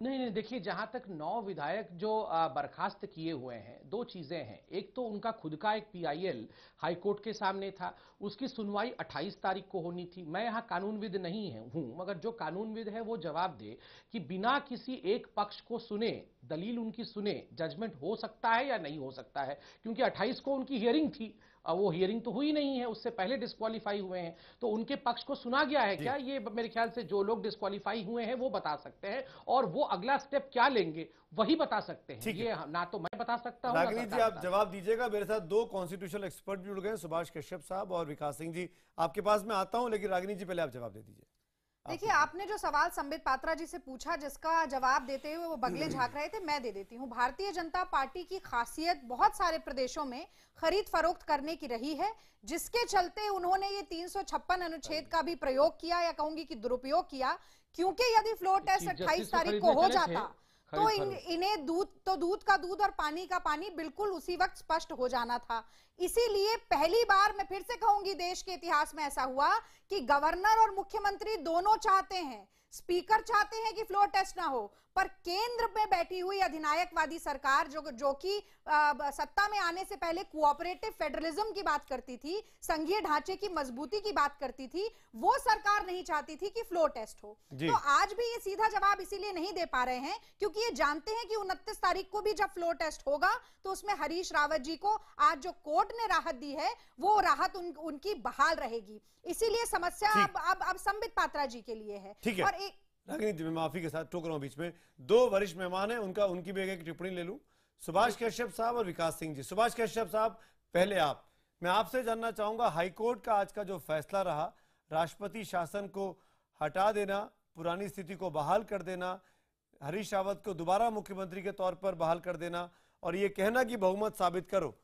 नहीं, देखिए जहां तक 9 विधायक जो बर्खास्त किए हुए हैं, 2 चीजें हैं। एक तो उनका खुद का एक पीआईएल हाईकोर्ट के सामने था, उसकी सुनवाई 28 तारीख को होनी थी। मैं यहां कानूनविद नहीं हूं, मगर जो कानूनविद है वो जवाब दे कि बिना किसी एक पक्ष को सुने, दलील उनकी सुने, जजमेंट हो सकता है या नहीं हो सकता है, क्योंकि 28 को उनकी हियरिंग थी। वो हियरिंग तो हुई नहीं है, उससे पहले डिस्क्वालीफाई हुए हैं, तो उनके पक्ष को सुना गया है क्या? ये मेरे ख्याल से जो लोग डिस्क्वालीफाई हुए हैं वो बता सकते हैं, और वो अगला स्टेप क्या लेंगे वही बता सकते हैं। ये ना तो मैं बता सकता हूं। रागिनी जी आप जवाब दीजिएगा। मेरे साथ 2 कॉन्स्टिट्यूशनल एक्सपर्ट जुड़ गए, सुभाष कश्यप साहब और विकास सिंह जी। आपके पास मैं आता हूं, लेकिन रागिनी जी पहले आप जवाब दे दीजिए। देखिए, आपने जो सवाल संबित पात्रा जी से पूछा, जिसका जवाब देते हुए वो बगले झांक रहे थे, मैं दे देती हूँ। भारतीय जनता पार्टी की खासियत बहुत सारे प्रदेशों में खरीद फरोख्त करने की रही है, जिसके चलते उन्होंने ये 356 अनुच्छेद का भी प्रयोग किया, या कहूंगी कि दुरुपयोग किया, क्योंकि यदि फ्लोर टेस्ट 28 तारीख को हो जाता तो इन्हें दूध का दूध और पानी का पानी बिल्कुल उसी वक्त स्पष्ट हो जाना था। इसीलिए पहली बार, मैं फिर से कहूंगी, देश के इतिहास में ऐसा हुआ कि गवर्नर और मुख्यमंत्री दोनों चाहते हैं, स्पीकर चाहते हैं कि फ्लोर टेस्ट ना हो, पर केंद्र में बैठी हुई अधिनायकवादी सरकार जो कि सत्ता में आने से पहले कोऑपरेटिव फेडरलिज्म की बात करती थी, संघीय ढांचे की मजबूती की बात करती थी, वो सरकार नहीं चाहती थी कि फ्लोर टेस्ट हो। तो आज भी ये सीधा जवाब इसीलिए नहीं दे पा रहे हैं क्योंकि ये जानते हैं कि 29 तारीख को भी जब फ्लोर टेस्ट होगा तो उसमें हरीश रावत जी को आज जो कोर्ट ने राहत दी है वो राहत उनकी बहाल रहेगी। इसीलिए समस्या अब संबित पात्रा जी के लिए है। ठीक है, और एक रागिनी जी, मैं माफी के साथ टोक रहा हूं बीच में। 2 वरिष्ठ मेहमान हैं, उनकी भी एक टिप्पणी ले लूं। सुभाष कश्यप साहब और विकास सिंह जी। सुभाष कश्यप साहब, पहले मैं आपसे जानना चाहूंगा, हाईकोर्ट का आज का जो फैसला रहा, राष्ट्रपति शासन को हटा देना, पुरानी स्थिति को बहाल कर देना, हरीश रावत को दोबारा मुख्यमंत्री के तौर पर बहाल कर देना, और ये कहना कि बहुमत साबित करो,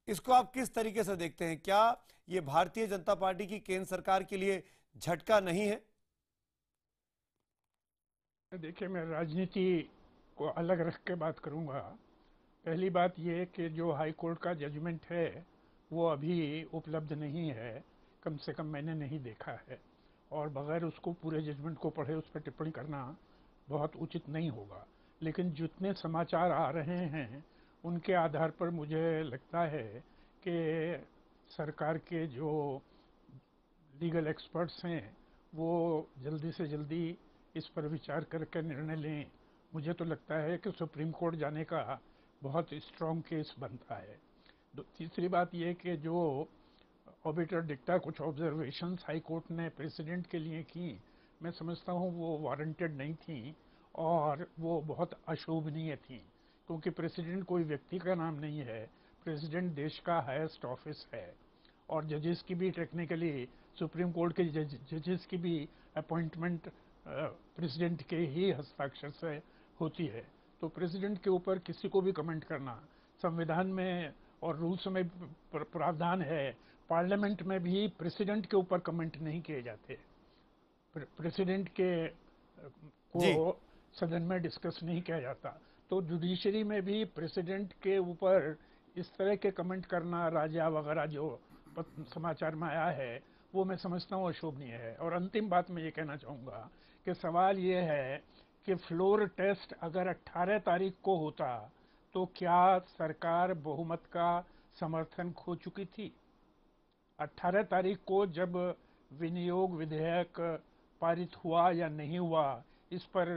इसको आप किस तरीके से देखते हैं? क्या ये भारतीय जनता पार्टी की केंद्र सरकार के लिए झटका नहीं है? देखिए, मैं राजनीति को अलग रख के बात करूंगा। पहली बात यह कि जो हाई कोर्ट का जजमेंट है वो अभी उपलब्ध नहीं है, कम से कम मैंने नहीं देखा है, और बगैर उसको पूरे जजमेंट को पढ़े उस पर टिप्पणी करना बहुत उचित नहीं होगा। लेकिन जितने समाचार आ रहे हैं उनके आधार पर मुझे लगता है कि सरकार के जो लीगल एक्सपर्ट्स हैं वो जल्दी से जल्दी इस पर विचार करके निर्णय लें। मुझे तो लगता है कि सुप्रीम कोर्ट जाने का बहुत स्ट्रॉन्ग केस बनता है। तीसरी बात यह कि जो ऑबिटर डिक्टा कुछ ऑब्जर्वेशंस हाई कोर्ट ने प्रेसिडेंट के लिए की, मैं समझता हूँ वो वारंटेड नहीं थी और वो बहुत अशोभनीय थी, क्योंकि प्रेसिडेंट कोई व्यक्ति का नाम नहीं है, प्रेसिडेंट देश का हाईएस्ट ऑफिस है, और जजेस की भी टेक्निकली सुप्रीम कोर्ट के जजेस की भी अपॉइंटमेंट प्रेसिडेंट के ही हस्ताक्षर से होती है। तो प्रेसिडेंट के ऊपर किसी को भी कमेंट करना, संविधान में और रूल्स में प्रावधान है, पार्लियामेंट में भी प्रेसिडेंट के ऊपर कमेंट नहीं किए जाते, प्रेसिडेंट के को सदन में डिस्कस नहीं किया जाता। तो जुडिशरी में भी प्रेसिडेंट के ऊपर इस तरह के कमेंट करना, राजा वगैरह जो समाचार में आया है, वो मैं समझता हूँ अशोभनीय है। और अंतिम बात मैं ये कहना चाहूँगा कि सवाल ये है कि फ्लोर टेस्ट अगर 18 तारीख को होता तो क्या सरकार बहुमत का समर्थन खो चुकी थी? 18 तारीख को जब विनियोग विधेयक पारित हुआ या नहीं हुआ इस पर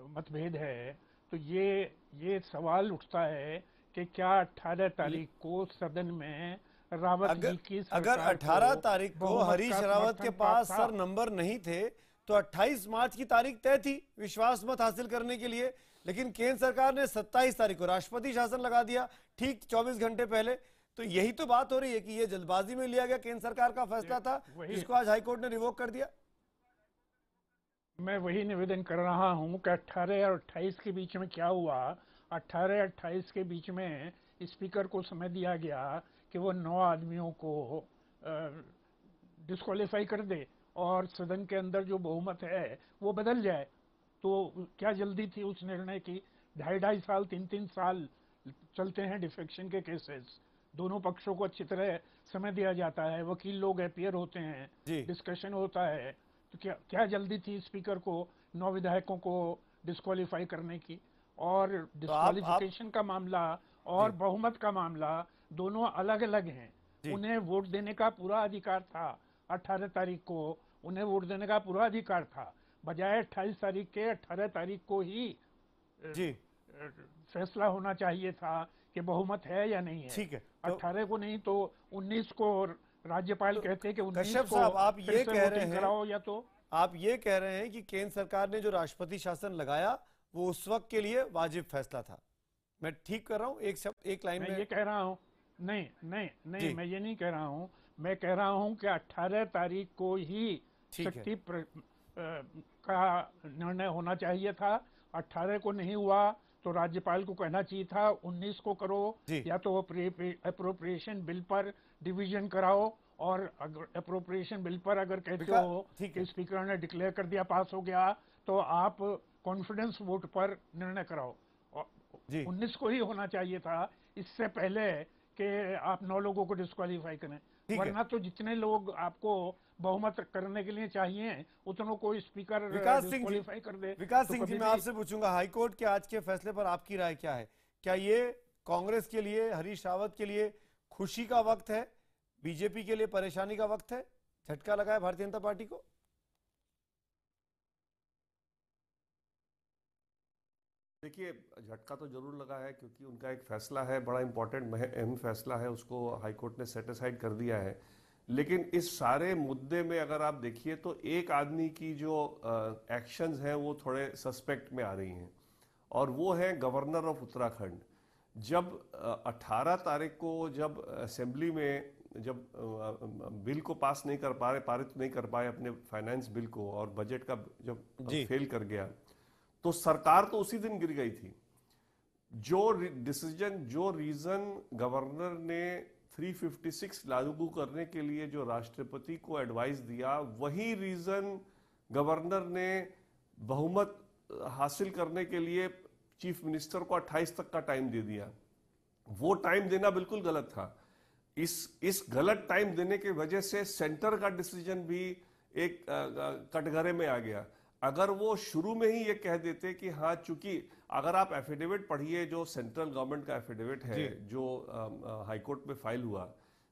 मतभेद है, तो ये सवाल उठता है कि क्या 18 तारीख को सदन में रावत जी की अगर 18 तारीख को हरीश रावत के पास सर नंबर नहीं थे तो 28 मार्च की तारीख तय थी विश्वास मत हासिल करने के लिए, लेकिन केंद्र सरकार ने 27 तारीख को राष्ट्रपति शासन लगा दिया ठीक 24 घंटे पहले। तो यही तो बात हो रही है कि ये जल्दबाजी में लिया गया केंद्र सरकार का फैसला था जिसको आज हाईकोर्ट ने रिवोक कर दिया। मैं वही निवेदन कर रहा हूं कि 18 और 28 के बीच में क्या हुआ। 18 और 28 के बीच में स्पीकर को समय दिया गया कि वो 9 आदमियों को डिस्क्वालीफाई कर दे और सदन के अंदर जो बहुमत है वो बदल जाए। तो क्या जल्दी थी उस निर्णय की? 2.5 साल 3 साल चलते हैं डिफेक्शन के केसेस। दोनों पक्षों को अच्छी तरह समय दिया जाता है, वकील लोग अपीयर होते हैं, डिस्कशन होता है। तो क्या जल्दी थी स्पीकर को 9 विधायकों को डिस्क्वालीफाई करने की? और डिस्क्वालिफिकेशन का मामला और बहुमत का मामला दोनों अलग अलग हैं। उन्हें वोट देने का पूरा अधिकार था 18 तारीख को, उन्हें वोट देने का पूरा अधिकार था। बजाय 28 तारीख के 18 तारीख को ही फैसला होना चाहिए था कि बहुमत है या नहीं है। ठीक है, 18 को नहीं तो 19 को राज्यपाल कहते कि 19 कश्यप को साहब आप ये कह रहे हैं, कराओ या तो आप ये कह रहे हैं कि केंद्र सरकार ने जो राष्ट्रपति शासन लगाया वो उस वक्त के लिए वाजिब फैसला था। मैं ठीक कर रहा हूँ? एक लाइन में ये कह रहा हूँ। नहीं मैं ये नहीं कह रहा हूँ। मैं कह रहा हूँ कि 18 तारीख को ही शक्ति का निर्णय होना चाहिए था। 18 को नहीं हुआ तो राज्यपाल को कहना चाहिए था 19 को करो, या तो अप्रोप्रिएशन बिल पर डिवीजन कराओ। और अप्रोप्रिएशन बिल पर अगर कहते हो कि स्पीकर ने डिक्लेयर कर दिया पास हो गया तो आप कॉन्फिडेंस वोट पर निर्णय कराओ। 19 को ही होना चाहिए था, इससे पहले कि आप 9 लोगों को डिस्क्वालीफाई करें। वरना तो जितने लोग आपको बहुमत करने के लिए चाहिए उतनों को स्पीकर डिस्क्वालीफाई कर दे। विकास सिंह जी, मैं आपसे पूछूंगा हाईकोर्ट के आज के फैसले पर आपकी राय क्या है? क्या ये कांग्रेस के लिए, हरीश रावत के लिए खुशी का वक्त है, बीजेपी के लिए परेशानी का वक्त है? झटका लगा है भारतीय जनता पार्टी को? देखिए, झटका तो जरूर लगा है क्योंकि उनका एक फैसला है, बड़ा इंपॉर्टेंट अहम फैसला है, उसको हाईकोर्ट ने सेट असाइड कर दिया है। लेकिन इस सारे मुद्दे में अगर आप देखिए तो एक आदमी की जो एक्शंस हैं वो थोड़े सस्पेक्ट में आ रही हैं, और वो है गवर्नर ऑफ उत्तराखंड। जब 18 तारीख को जब असेंबली में जब बिल को पास नहीं कर पा रहे, पारित नहीं कर पाए अपने फाइनेंस बिल को, और बजट का जब फेल कर गया तो सरकार तो उसी दिन गिर गई थी। जो डिसीजन, जो रीजन गवर्नर ने 356 लागू करने के लिए जो राष्ट्रपति को एडवाइस दिया, वही रीजन गवर्नर ने बहुमत हासिल करने के लिए चीफ मिनिस्टर को 28 तक का टाइम दे दिया। वो टाइम देना बिल्कुल गलत था। इस गलत टाइम देने की वजह से सेंटर का डिसीजन भी एक कटघरे में आ गया। अगर वो शुरू में ही ये कह देते कि हाँ, चूंकि अगर आप एफिडेविट पढ़िए जो सेंट्रल गवर्नमेंट का एफिडेविट है जो हाईकोर्ट में फाइल हुआ,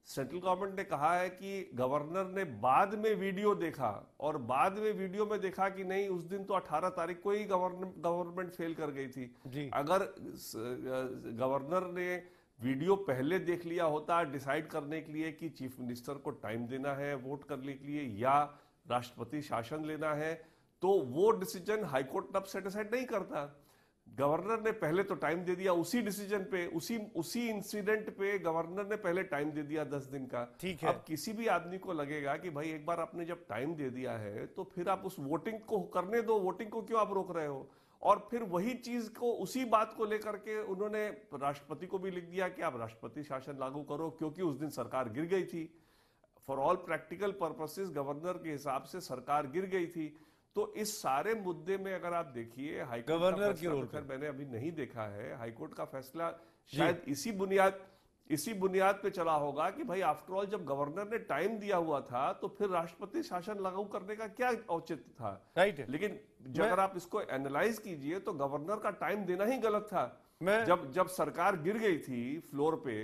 सेंट्रल गवर्नमेंट ने कहा है कि गवर्नर ने बाद में वीडियो देखा और बाद में वीडियो में देखा कि नहीं, उस दिन तो 18 तारीख को ही गवर्नमेंट फेल कर गई थी। अगर गवर्नर ने वीडियो पहले देख लिया होता डिसाइड करने के लिए कि चीफ मिनिस्टर को टाइम देना है वोट करने के लिए या राष्ट्रपति शासन लेना है, तो वो डिसीजन हाईकोर्ट तब सेट असाइड नहीं करता। गवर्नर ने पहले तो टाइम दे दिया उसी डिसीजन पे, उसी इंसिडेंट पे गवर्नर ने पहले टाइम दे दिया 10 दिन का। ठीक है। अब किसी भी आदमी को लगेगा कि भाई एक बार आपने जब टाइम दे दिया है तो फिर आप उस वोटिंग को करने दो, वोटिंग को क्यों आप रोक रहे हो? और फिर वही चीज को, उसी बात को लेकर के उन्होंने राष्ट्रपति को भी लिख दिया कि आप राष्ट्रपति शासन लागू करो, क्योंकि उस दिन सरकार गिर गई थी। For all practical purposes governor के हिसाब से सरकार गिर गई थी। तो इस सारे मुद्दे में अगर आप देखिए हाईकोर्ट गवर्नर की रोल पर मैंने अभी नहीं देखा है। हाईकोर्ट का फैसला शायद इसी बुनियाद पे चला होगा कि भाई आफ्टर ऑल जब गवर्नर ने टाइम दिया हुआ था तो फिर राष्ट्रपति शासन लागू करने का क्या औचित्य था? राइट। लेकिन अगर आप इसको एनालाइज कीजिए तो गवर्नर का टाइम देना ही गलत था। जब सरकार गिर गई थी फ्लोर पे,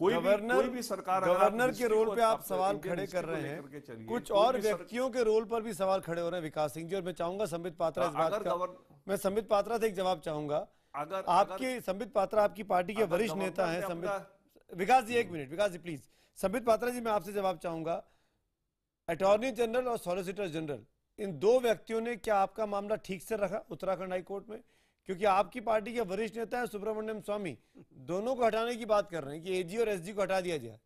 कोई भी सरकार, गवर्नर के रोल पे आप सवाल खड़े कर रहे हैं, कुछ और व्यक्तियों के रोल पर भी सवाल खड़े हो रहे हैं विकास सिंह जी, और मैं चाहूंगा संबित पात्रा इस बात का, मैं संबित पात्रा से एक जवाब चाहूंगा। अगर आपके संबित पात्रा आपकी पार्टी के वरिष्ठ नेता हैं, संबित विकास जी, एक मिनट विकास जी प्लीज। संबित पात्रा जी, मैं आपसे जवाब चाहूंगा, अटॉर्नी जनरल और सॉलिसिटर जनरल, इन दो व्यक्तियों ने क्या आपका मामला ठीक से रखा उत्तराखंड हाईकोर्ट में? क्योंकि आपकी पार्टी के वरिष्ठ नेता है सुब्रमण्यम स्वामी, दोनों को हटाने की बात कर रहे हैं कि एजी और एसजी को हटा दिया जाए।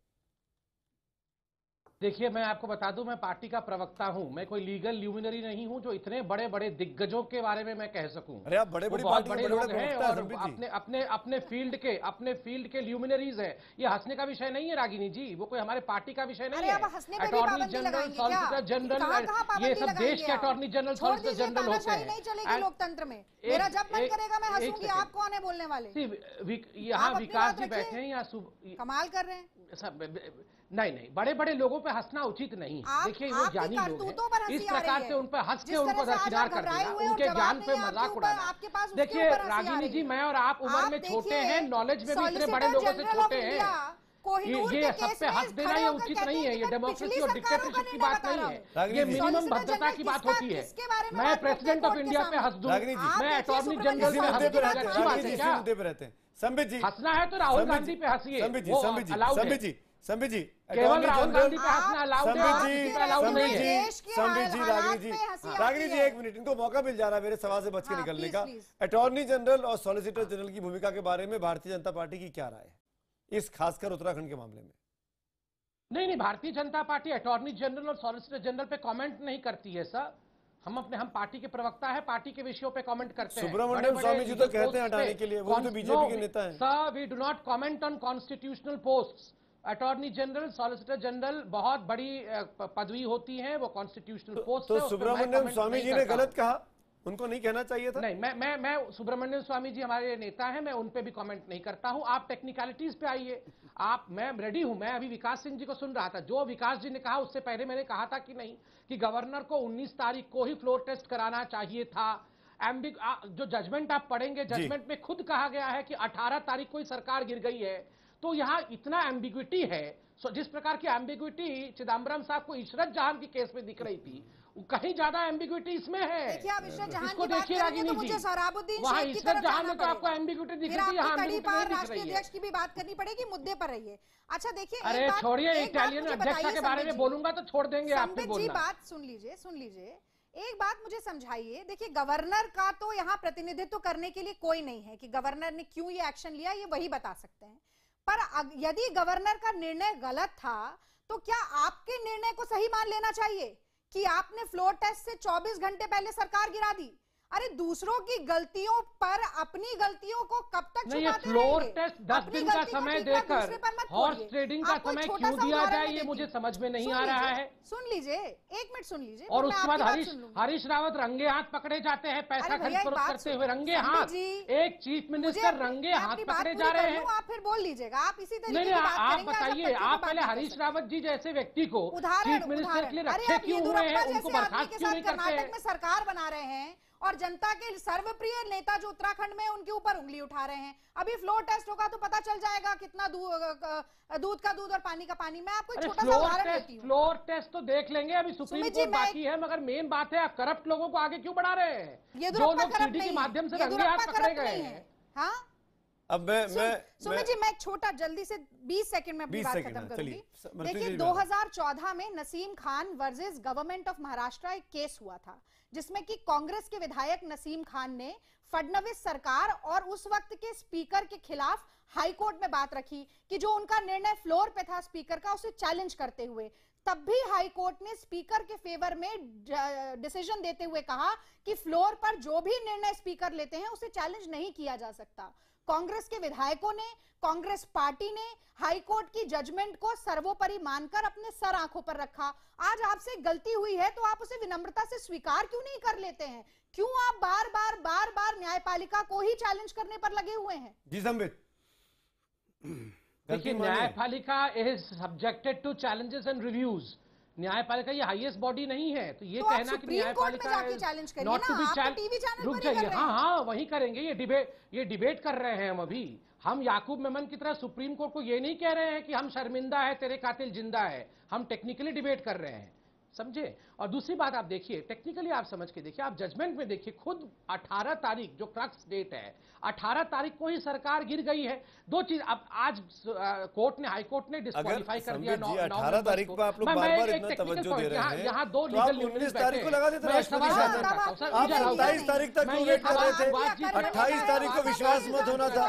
देखिए, मैं आपको बता दूं, मैं पार्टी का प्रवक्ता हूं, मैं कोई लीगल ल्यूमिनरी नहीं हूं जो इतने बड़े बड़े दिग्गजों के बारे में मैं कह सकूं। अरे आप बड़े बहुत बड़े लोग हैं और अपने फील्ड के ल्यूमिनरीज हैं। ये हंसने का विषय नहीं है रागिनी जी, वो कोई हमारे पार्टी का विषय नहीं है। अटॉर्नी जनरल, सॉलिसिटर जनरल, ये सब देश के अटॉर्नी जनरल, सॉलिसिटर जनरल होते हैं। नहीं चलेगी लोकतंत्र में, मेरा जब मन करेगा मैं हंसूंगी, आप कौन है बोलने वाले? यहाँ विकास जी बैठे हैं, यहाँ कमाल कर रहे हैं। नहीं, बड़े बड़े लोगों पे हंसना उचित नहीं है। देखिए, वो ज्ञानी लोग हैं, इस प्रकार से उन पर हंस के उनको दरकिनार कर देना, उनके ज्ञान पे मजाक उड़ाना। देखिए रागिनी जी, मैं और आप उम्र में छोटे हैं, नॉलेज में भी इतने बड़े लोगों से छोटे हैं, ये सब पे हंस देना ये उचित नहीं है। ये डेमोक्रेसी और डिक्टेटरशिप की बात नहीं है, ये मिनिमम भद्रता की बात होती है। मैं प्रेसिडेंट ऑफ इंडिया पे हंस दूं, मैं अटॉर्नी जनरल पे हंस दूं, अच्छी बात है क्या? संबित जी, हंसना है तो राहुल गांधी पे हंसिए, संबित जी, केवल राहुल गांधी पे हंसना अलाउड है, संबित जी, रागिनी जी, एक मिनट, इनको मौका मिल जा रहा है मेरे सवाल से बच के निकलने का। अटॉर्नी जनरल और सॉलिसिटर जनरल की भूमिका के बारे में भारतीय जनता पार्टी की क्या राय है, इस खासकर उत्तराखंड के मामले में? नहीं, Bharatiya Janata party attorney general और सॉलिसिटर जनरल पे कमेंट नहीं करती है सर। हम पार्टी के प्रवक्ता है, पार्टी के विषयों पे कमेंट करते हैं। सुब्रमण्यम स्वामी जी तो कहते हैं हटाने के लिए, वो तो बीजेपी के नेता हैं। Sir, we do not comment on constitutional posts. Attorney general, solicitor general बहुत बड़ी पदवी होती है, वो कॉन्स्टिट्यूशनल पोस्ट। तो सुब्रमण्यम स्वामी जी ने गलत कहा, उनको नहीं कहना चाहिए था? नहीं, मैं सुब्रमण्यम स्वामी जी हमारे नेता हैं, मैं उन पे भी कमेंट नहीं करता हूं। आप टेक्निकलिटीज पे आइए, मैं रेडी हूं। मैं अभी विकास सिंह जी को सुन रहा था, जो विकास जी ने कहा उससे पहले मैंने कहा था कि नहीं, कि गवर्नर को 19 तारीख को ही फ्लोर टेस्ट कराना चाहिए था। जो जजमेंट आप पढ़ेंगे, जजमेंट में खुद कहा गया है कि 18 तारीख को ही सरकार गिर गई है। तो यहाँ इतना एम्बिग्विटी है, जिस प्रकार की एम्बिग्विटी चिदम्बरम साहब को इशरत जहां की केस में दिख रही थी, कहीं ज्यादा एम्बिग्विटी इसमें है। इसको देखिए रागिनी जी, वहाँ इशरत जहां में तो आपको एम्बिग्विटी दिख रही थी, यहाँ राष्ट्रीय अध्यक्ष की भी बात करनी पड़ेगी, मुद्दे पर रहिए। अच्छा देखिए, अरे छोड़िए, इटालियन अध्यक्ष के बारे में बोलूंगा तो छोड़ देंगे आपको बोलना। बात सुन लीजिए, एक बात मुझे समझाइए। देखिए, गवर्नर का तो यहाँ प्रतिनिधित्व करने के लिए कोई नहीं है कि गवर्नर ने क्यों ये एक्शन लिया, ये वही बता सकते हैं। पर यदि गवर्नर का निर्णय गलत था, तो क्या आपके निर्णय को सही मान लेना चाहिए कि आपने फ्लोर टेस्ट से 24 घंटे पहले सरकार गिरा दी? अरे दूसरों की गलतियों पर अपनी गलतियों को कब तक छुपाते रहेंगे? फ्लोर टेस्ट 10 दिन का समय देकर हॉर्स ट्रेडिंग का समय क्यों दिया जाए, ये मुझे समझ में नहीं आ रहा है। सुन लीजिए, एक मिनट सुन लीजिए। और उसके बाद हरीश रावत रंगे हाथ पकड़े जाते हैं, पैसा खर्च करते हुए रंगे हाथ। एक चीफ मिनिस्टर रंगे हाथ पकड़े जा रहे हैं। आप फिर बोल लीजिएगा, आप इसी तरीके नहीं, आप बताइए, आप पहले हरीश रावत जी जैसे व्यक्ति को चीफ मिनिस्टर के लिए रखे क्यों हुए हैं, उनको बर्खास्त क्यों नहीं करते? कर्नाटक में सरकार बना रहे हैं और जनता के सर्वप्रिय नेता जो उत्तराखंड में, उनके ऊपर उंगली उठा रहे हैं। अभी फ्लोर टेस्ट होगा तो पता चल जाएगा कितना दूध का दूध और पानी का पानी। मैं आपको छोटा सा उदाहरण देती हूं। फ्लोर टेस्ट तो देख लेंगे, अभी सुप्रीम कोर्ट बाकी है, मगर मेन बात है आप करप्ट लोगों को आगे क्यों बढ़ा रहे हैं? जो लोग सीडी के माध्यम से रंगे हाथ पकड़े गए हैं। हाँ, अब सुमित जी, मैं छोटा जल्दी से 20 सेकंड में अपनी बात खत्म करूंगी। देखिए, 2014 में Naseem Khan versus government of Maharashtra एक केस हुआ था, जिसमें कि कांग्रेस के विधायक नसीम खान ने फडणवीस सरकार और उस वक्त के स्पीकर के खिलाफ हाई कोर्ट में बात रखी कि जो उनका निर्णय फ्लोर पे था स्पीकर का, उसे चैलेंज करते हुए। तब भी हाई कोर्ट ने स्पीकर के फेवर में डिसीजन देते हुए कहा कि फ्लोर पर जो भी निर्णय स्पीकर लेते हैं उसे चैलेंज नहीं किया जा सकता। कांग्रेस के विधायकों ने, कांग्रेस पार्टी ने हाई कोर्ट की जजमेंट को सर्वोपरि मानकर अपने सर आंखों पर रखा। आज आपसे गलती हुई है तो आप उसे विनम्रता से स्वीकार क्यों नहीं कर लेते हैं? क्यों आप बार बार न्यायपालिका को ही चैलेंज करने पर लगे हुए हैं? जी संबित, देखिए, न्यायपालिका is subjected to challenges and reviews. न्यायपालिका ये हाईएस्ट बॉडी नहीं है, तो ये तो कहना कि न्यायपालिका not to be TV channel रुक जाइए, हाँ वही करेंगे, ये डिबेट कर रहे हैं हम अभी। हम याकूब मेमन की तरह सुप्रीम कोर्ट को ये नहीं कह रहे हैं कि हम शर्मिंदा है, तेरे कातिल जिंदा है, हम टेक्निकली डिबेट कर रहे हैं, समझे। और दूसरी बात आप देखिए, टेक्निकली आप समझ के देखिए, आप जजमेंट में देखिए, खुद 18 तारीख जो क्रक्स डेट है, 18 तारीख को ही सरकार गिर गई है। दो चीज, अब आज कोर्ट ने, हाई कोर्ट ने डिस्क्वालीफाई कर दिया 18 तारीख को आप लोग बार-बार इतना तवज्जो दे रहे हैं, यहाँ दो तो आप 19 तारीख को लगा देते राष्ट्रपति शासन, आप 27 तारीख तक क्यों वेट कर रहे थे? 28 तारीख को विश्वास मत होना था,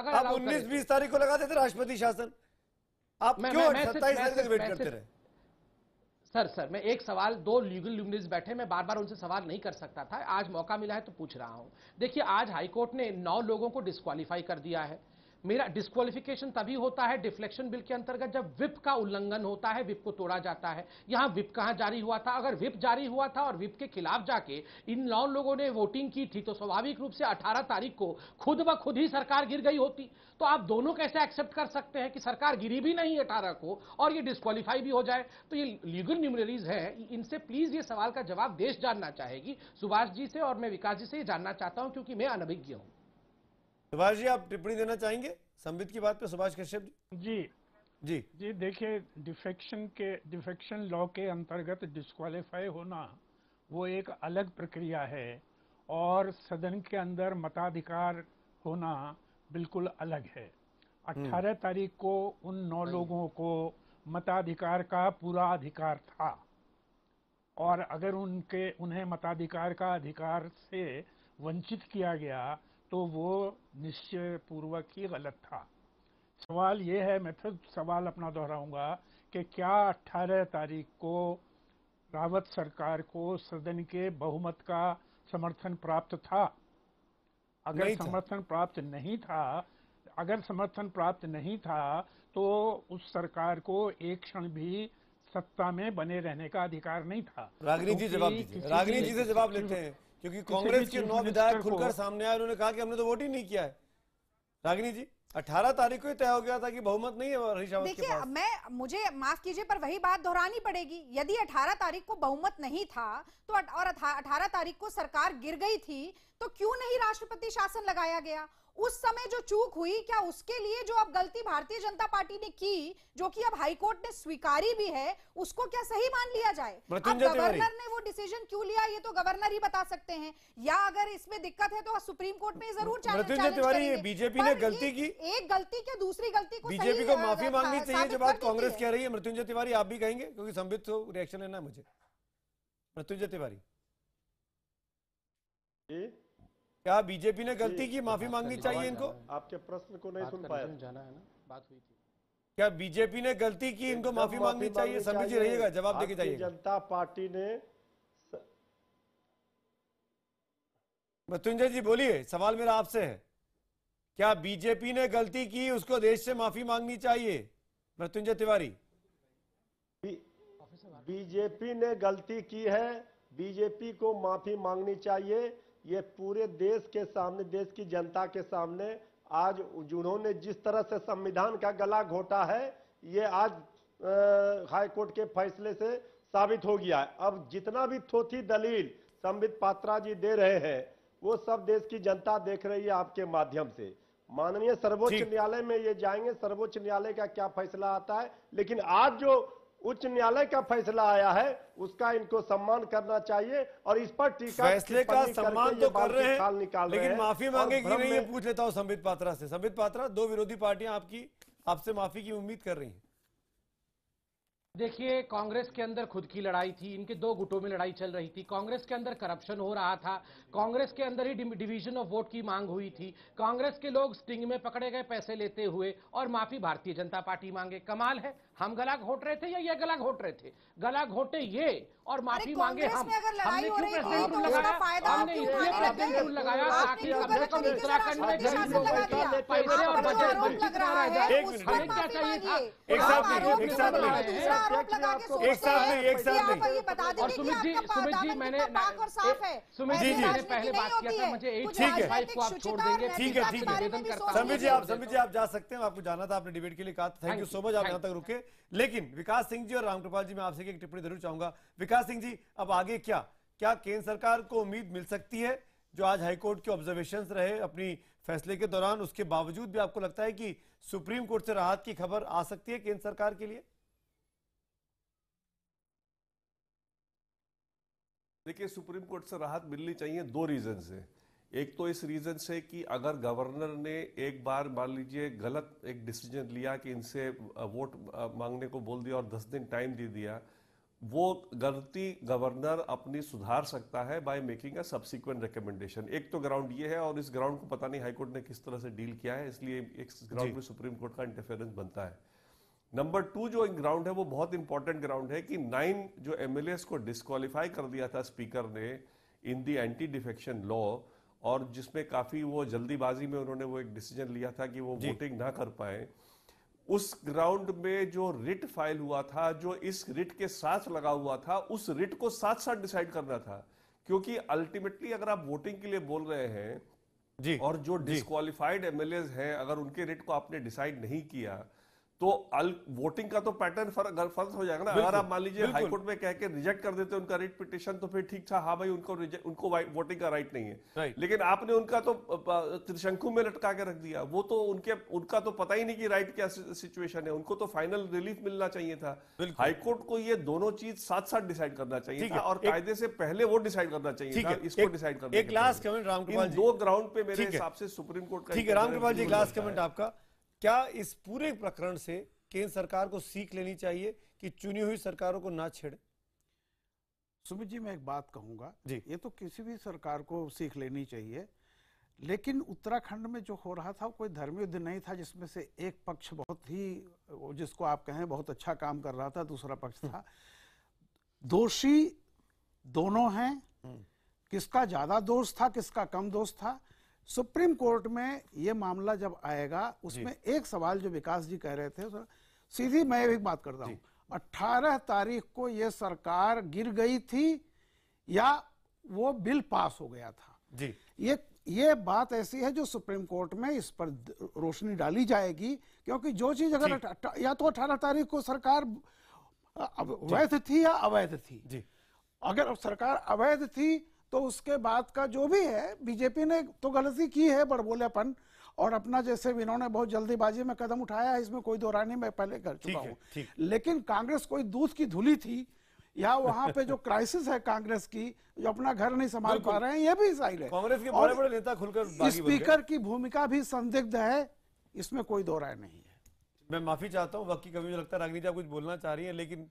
आप 19-20 तारीख को लगा देते राष्ट्रपति शासन, आप क्यों 27 तारीख तक वेट करते रहे? सर मैं एक सवाल, दो लीगल लुमिनरीज बैठे, मैं बार बार उनसे सवाल नहीं कर सकता था, आज मौका मिला है तो पूछ रहा हूं। देखिए, आज हाईकोर्ट ने 9 लोगों को डिस्क्वालीफाई कर दिया है। मेरा डिस्क्वालिफिकेशन तभी होता है डिफ्लेक्शन बिल के अंतर्गत जब व्हिप का उल्लंघन होता है, व्हिप को तोड़ा जाता है। यहां व्हिप कहां जारी हुआ था? अगर व्हिप जारी हुआ था और व्हिप के खिलाफ जाके इन 9 लोगों ने वोटिंग की थी, तो स्वाभाविक रूप से 18 तारीख को खुद ब खुद ही सरकार गिर गई होती। तो आप दोनों कैसे एक्सेप्ट कर सकते हैं कि सरकार गिरी भी नहीं 18 को और ये डिस्क्वालीफाई भी हो जाए? तो ये लीगल न्यूमररीज हैं, इनसे प्लीज ये सवाल का जवाब देश जानना चाहेगी, सुभाष जी से, और मैं विकास जी से ये जानना चाहता हूं क्योंकि मैं अनभिज्ञ हूं। सुभाष जी, आप टिप्पणी देना चाहेंगे संबित की बात पे? सुभाष कश्यप जी। जी देखिए, डिफेक्शन लॉ के अंतर्गत डिस्क्वालीफाई होना वो एक अलग प्रक्रिया है और सदन के अंदर मताधिकार होना बिल्कुल अलग है। 18 तारीख को उन 9 लोगों को मताधिकार का पूरा अधिकार था और अगर उन्हें मताधिकार का अधिकार से वंचित किया गया तो वो निश्चय पूर्वक ही गलत था। सवाल ये है, मैं फिर सवाल अपना दोहराऊंगा कि क्या 18 तारीख को रावत सरकार को सदन के बहुमत का समर्थन प्राप्त था? अगर समर्थन प्राप्त नहीं था तो उस सरकार को एक क्षण भी सत्ता में बने रहने का अधिकार नहीं था। रागिनी जी जवाब दीजिए, रागिनी जी से जवाब लेते हैं, क्योंकि कांग्रेस के 9 विधायक खुलकर सामने आए, उन्होंने कहा कि हमने तो वोट ही नहीं किया है। रागिनी जी, 18 तारीख को ही तय हो गया था कि बहुमत नहीं है हरीश रावत के पास। देखिए, मुझे माफ कीजिए पर वही बात दोहरानी पड़ेगी। यदि 18 तारीख को बहुमत नहीं था तो और 18 तारीख को सरकार गिर गई थी तो क्यों नहीं राष्ट्रपति शासन लगाया गया? उस समय जो चूक हुई, क्या उसके लिए जो अब गलती भारतीय जनता पार्टी ने की, जो कि अब हाईकोर्ट ने स्वीकारी भी है, उसको क्या सही मान लिया जाए? अब गवर्नर ने वो डिसीजन क्यों लिया, ये तो गवर्नर ही बता सकते हैं, या अगर इसमें दिक्कत है तो सुप्रीम कोर्ट में जरूर चैलेंज करेंगे। बीजेपी ने गलती की, एक गलती के दूसरी गलती को बीजेपी को माफी मांगनी चाहिए, जो बात कांग्रेस कह रही है। मृत्युंजय तिवारी, आप भी कहेंगे? क्योंकि संबित को रिएक्शन लेना है मुझे। मृत्युंजय तिवारी, क्या बीजेपी ने गलती की, माफी मांगनी चाहिए इनको? आपके प्रश्न को नहीं सुन पाया, जाना है ना, बात हुई थी। क्या बीजेपी ने गलती की, इनको माफी मांगनी चाहिए? संबित जी रहिएगा, जवाब देके जाइएगा। जनता पार्टी ने, मृत्युंजय जी बोलिए, सवाल मेरा आपसे है, क्या बीजेपी ने गलती की, उसको देश से माफी मांगनी चाहिए? मृत्युंजय तिवारी, बीजेपी ने गलती की है, बीजेपी को माफी मांगनी चाहिए। ये पूरे देश के सामने, देश की जनता के सामने आज जिन्होंने जिस तरह से संविधान का गला घोटा है, ये आज हाई कोर्ट के फैसले से साबित हो गया है। अब जितना भी थोथी दलील संबित पात्रा जी दे रहे हैं, वो सब देश की जनता देख रही है आपके माध्यम से। माननीय सर्वोच्च न्यायालय में ये जाएंगे, सर्वोच्च न्यायालय का क्या फैसला आता है, लेकिन आज जो उच्च न्यायालय का फैसला आया है उसका इनको सम्मान करना चाहिए और इस पर टीका, फैसले का सम्मान तो कर रहे हैं, लेकिन माफी मांगे कि नहीं, पूछ लेता हूं संबित पात्रा से। संबित पात्रा, 2 विरोधी पार्टियां आपसे माफी की उम्मीद कर रही हैं। देखिए, कांग्रेस के अंदर खुद की लड़ाई थी, इनके 2 गुटों में लड़ाई चल रही थी। कांग्रेस के अंदर करप्शन हो रहा था, कांग्रेस के अंदर ही डिवीजन ऑफ वोट की मांग हुई थी, कांग्रेस के लोग स्टिंग में पकड़े गए पैसे लेते हुए, और माफी भारतीय जनता पार्टी मांगे। कमाल है, हम गला घोट रहे थे या ये गला घोट रहे थे? गला घोटे ये और माफी मांगे हम। हमने क्यों प्रेसिडेंट रूल लगाया? हमने इसलिए प्रेसिडेंट रूल लगाया ताकि कम से कम उत्तराखंड में गरीब लोगों के पैसे और बजट वंचित न रह जाए। हमें क्या चाहिए था? एक साथ और सुमित जी मैंने पहले बात किया था, मुझे 8.5 को आप छोड़ देंगे। ठीक है, निवेदन करता हूं। संबित जी आप जा सकते हैं, आपको जाना था, आपने डिबेट के लिए कहा। थैंक यू सो मच, आप यहाँ तक रुके। लेकिन विकास सिंह जी और रामकृपाल जी, मैं आपसे एक टिप्पणी जरूर चाहूंगा। विकास सिंह जी, अब आगे क्या केंद्र सरकार को उम्मीद मिल सकती है? जो आज हाईकोर्ट के ऑब्जर्वेशंस रहे अपनी फैसले के दौरान, उसके बावजूद भी आपको लगता है कि सुप्रीम कोर्ट से राहत की खबर आ सकती है केंद्र सरकार के लिए? देखिए, सुप्रीम कोर्ट से राहत मिलनी चाहिए 2 रीजन से। एक तो इस रीजन से कि अगर गवर्नर ने एक बार मान लीजिए गलत एक डिसीजन लिया कि इनसे वोट मांगने को बोल दिया और 10 दिन टाइम दे दिया, वो गलती गवर्नर अपनी सुधार सकता है by making a subsequent recommendation. एक तो ग्राउंड ये है, और इस ग्राउंड को पता नहीं हाईकोर्ट ने किस तरह से डील किया है, इसलिए इस ग्राउंड पे सुप्रीम कोर्ट का इंटरफेरेंस बनता है। नंबर 2 जो ग्राउंड है वो बहुत इंपॉर्टेंट ग्राउंड है कि 9 जो एमएलएस को डिस्क्वालीफाई कर दिया था स्पीकर ने इन दी एंटी डिफेक्शन लॉ, और जिसमें काफी वो जल्दीबाजी में उन्होंने वो एक डिसीजन लिया था कि वो वोटिंग ना कर पाए, उस ग्राउंड में जो रिट फाइल हुआ था, जो इस रिट के साथ लगा हुआ था, उस रिट को साथ साथ डिसाइड करना था। क्योंकि अल्टीमेटली अगर आप वोटिंग के लिए बोल रहे हैं जी, और जो डिस्क्वालिफाइड एमएलए हैं, अगर उनके रिट को आपने डिसाइड नहीं किया तो वोटिंग का तो पैटर्न फर्क हो जाएगा ना। अगर आप मान लीजिए हाईकोर्ट में कह के रिजेक्ट कर देते उनका रिट पिटीशन, तो फिर ठीक था, हाँ भाई उनको वोटिंग का राइट नहीं है, लेकिन आपने उनका तो त्रिशंकु में लटका के रख दिया। वो तो उनका तो पता ही नहीं कि राइट क्या सिचुएशन है, उनको तो फाइनल रिलीफ मिलना चाहिए था। हाईकोर्ट को ये दोनों चीज साथ साथ डिसाइड करना चाहिए था, और कायदे से पहले वो डिसाइड करना चाहिए था, इसको डिसाइड करना। एक लास्ट कमेंट रामकृपाल जी, 2 ग्राउंड पे मेरे हिसाब से सुप्रीम कोर्ट का। ठीक है रामकृपाल जी, लास्ट कमेंट आपका। क्या इस पूरे प्रकरण से केंद्र सरकार को सीख लेनी चाहिए कि चुनी हुई सरकारों को ना छेड़े? सुमित जी, मैं एक बात कहूंगा, ये तो किसी भी सरकार को सीख लेनी चाहिए, लेकिन उत्तराखंड में जो हो रहा था कोई धर्म युद्ध नहीं था जिसमें से एक पक्ष बहुत ही, जिसको आप कहें बहुत अच्छा काम कर रहा था, दूसरा पक्ष था। दोषी दोनों हैं, किसका ज्यादा दोष था, किसका कम दोष था। सुप्रीम कोर्ट में ये मामला जब आएगा, उसमें एक सवाल जो विकास जी कह रहे थे, सीधी मैं एक बात करता हूं, 18 तारीख को ये सरकार गिर गई थी या वो बिल पास हो गया था जी। ये बात ऐसी है जो सुप्रीम कोर्ट में इस पर रोशनी डाली जाएगी, क्योंकि जो चीज अगर या तो 18 तारीख को सरकार वैध थी या अवैध थी जी। अगर सरकार अवैध थी तो उसके बाद का जो भी है, बीजेपी ने तो गलती की है, बड़बोलेपन, और अपना जैसे इन्होंने बहुत जल्दीबाजी में कदम उठाया है, इसमें कोई दो राय नहीं, मैं पहले कर चुका हूं। लेकिन कांग्रेस कोई दूध की धुली थी, या वहां पे जो क्राइसिस है कांग्रेस की, जो अपना घर नहीं संभाल पा रहे हैं, ये भी जाहिर है। कांग्रेस के बड़े बड़े नेता खुलकर स्पीकर की भूमिका भी संदिग्ध है, इसमें कोई दो राय नहीं है। मैं माफी चाहता हूँ, वक्त की कमी, लगता है रागिनी जी आप कुछ बोलना चाह रही है, लेकिन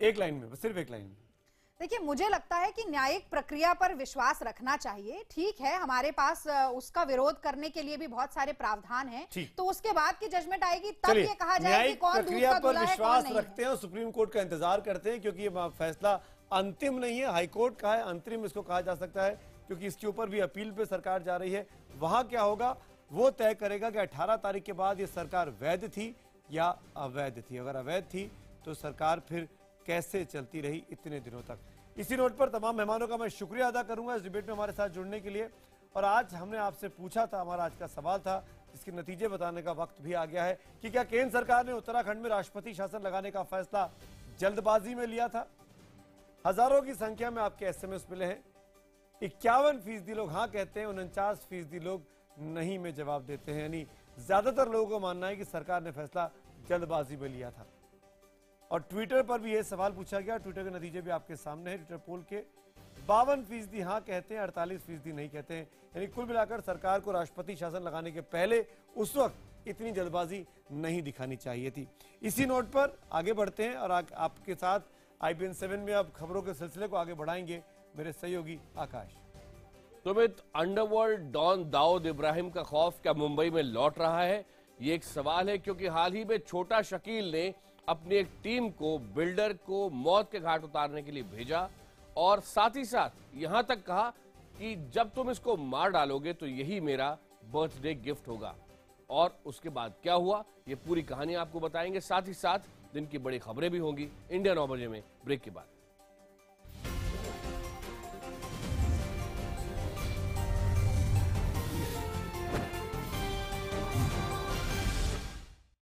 एक लाइन में, सिर्फ एक लाइन में। देखिए, मुझे लगता है कि न्यायिक प्रक्रिया पर विश्वास रखना चाहिए। ठीक है, हमारे पास उसका विरोध करने के लिए भी बहुत सारे प्रावधान हैं, तो उसके बाद की जजमेंट आएगी तब ये कहा जाए कि कौन दूध का धुला है, कौन नहीं। रखते हैं, सुप्रीम कोर्ट का इंतजार करते हैं, क्योंकि ये फैसला अंतिम नहीं है, हाईकोर्ट का है, अंतरिम इसको कहा जा सकता है, क्योंकि इसके ऊपर भी अपील पे सरकार जा रही है। वहां क्या होगा वो तय करेगा कि 18 तारीख के बाद ये सरकार वैध थी या अवैध थी। अगर अवैध थी तो सरकार फिर कैसे चलती रही इतने दिनों तक। इसी नोट पर तमाम मेहमानों का मैं शुक्रिया अदा करूंगा इस डिबेट में हमारे साथ जुड़ने के लिए। और आज हमने आपसे पूछा था, हमारा आज का सवाल था, इसके नतीजे बताने का वक्त भी आ गया है कि क्या केंद्र सरकार ने उत्तराखंड में राष्ट्रपति शासन लगाने का फैसला जल्दबाजी में लिया था? हजारों की संख्या में आपके एसएमएस मिले हैं। 51% लोग हाँ कहते हैं, 49% लोग नहीं में जवाब देते हैं। यानी ज्यादातर लोगों को मानना है कि सरकार ने फैसला जल्दबाजी में लिया था। और ट्विटर पर भी यह सवाल पूछा गया, ट्विटर के नतीजे भी आपके सामने हैं। ट्विटर पोल के 52% हाँ कहते हैं, 48% नहीं कहते हैं। यानी कुल मिलाकर सरकार को राष्ट्रपति शासन लगाने के पहले उस वक्त इतनी जल्दबाजी नहीं दिखानी चाहिए थी। इसी नोट पर आगे बढ़ते हैं और आपके साथ IBN 7 में अब खबरों के सिलसिले को आगे बढ़ाएंगे मेरे सहयोगी आकाश। सुमित, अंडरवर्ल्ड डॉन दाऊद इब्राहिम का खौफ क्या मुंबई में लौट रहा है? ये एक सवाल है, क्योंकि हाल ही में छोटा शकील ने अपनी एक टीम को बिल्डर को मौत के घाट उतारने के लिए भेजा, और साथ ही साथ यहां तक कहा कि जब तुम इसको मार डालोगे तो यही मेरा बर्थडे गिफ्ट होगा। और उसके बाद क्या हुआ, ये पूरी कहानी आपको बताएंगे। साथ ही साथ दिन की बड़ी खबरें भी होंगी इंडिया 9 बजे में ब्रेक के बाद।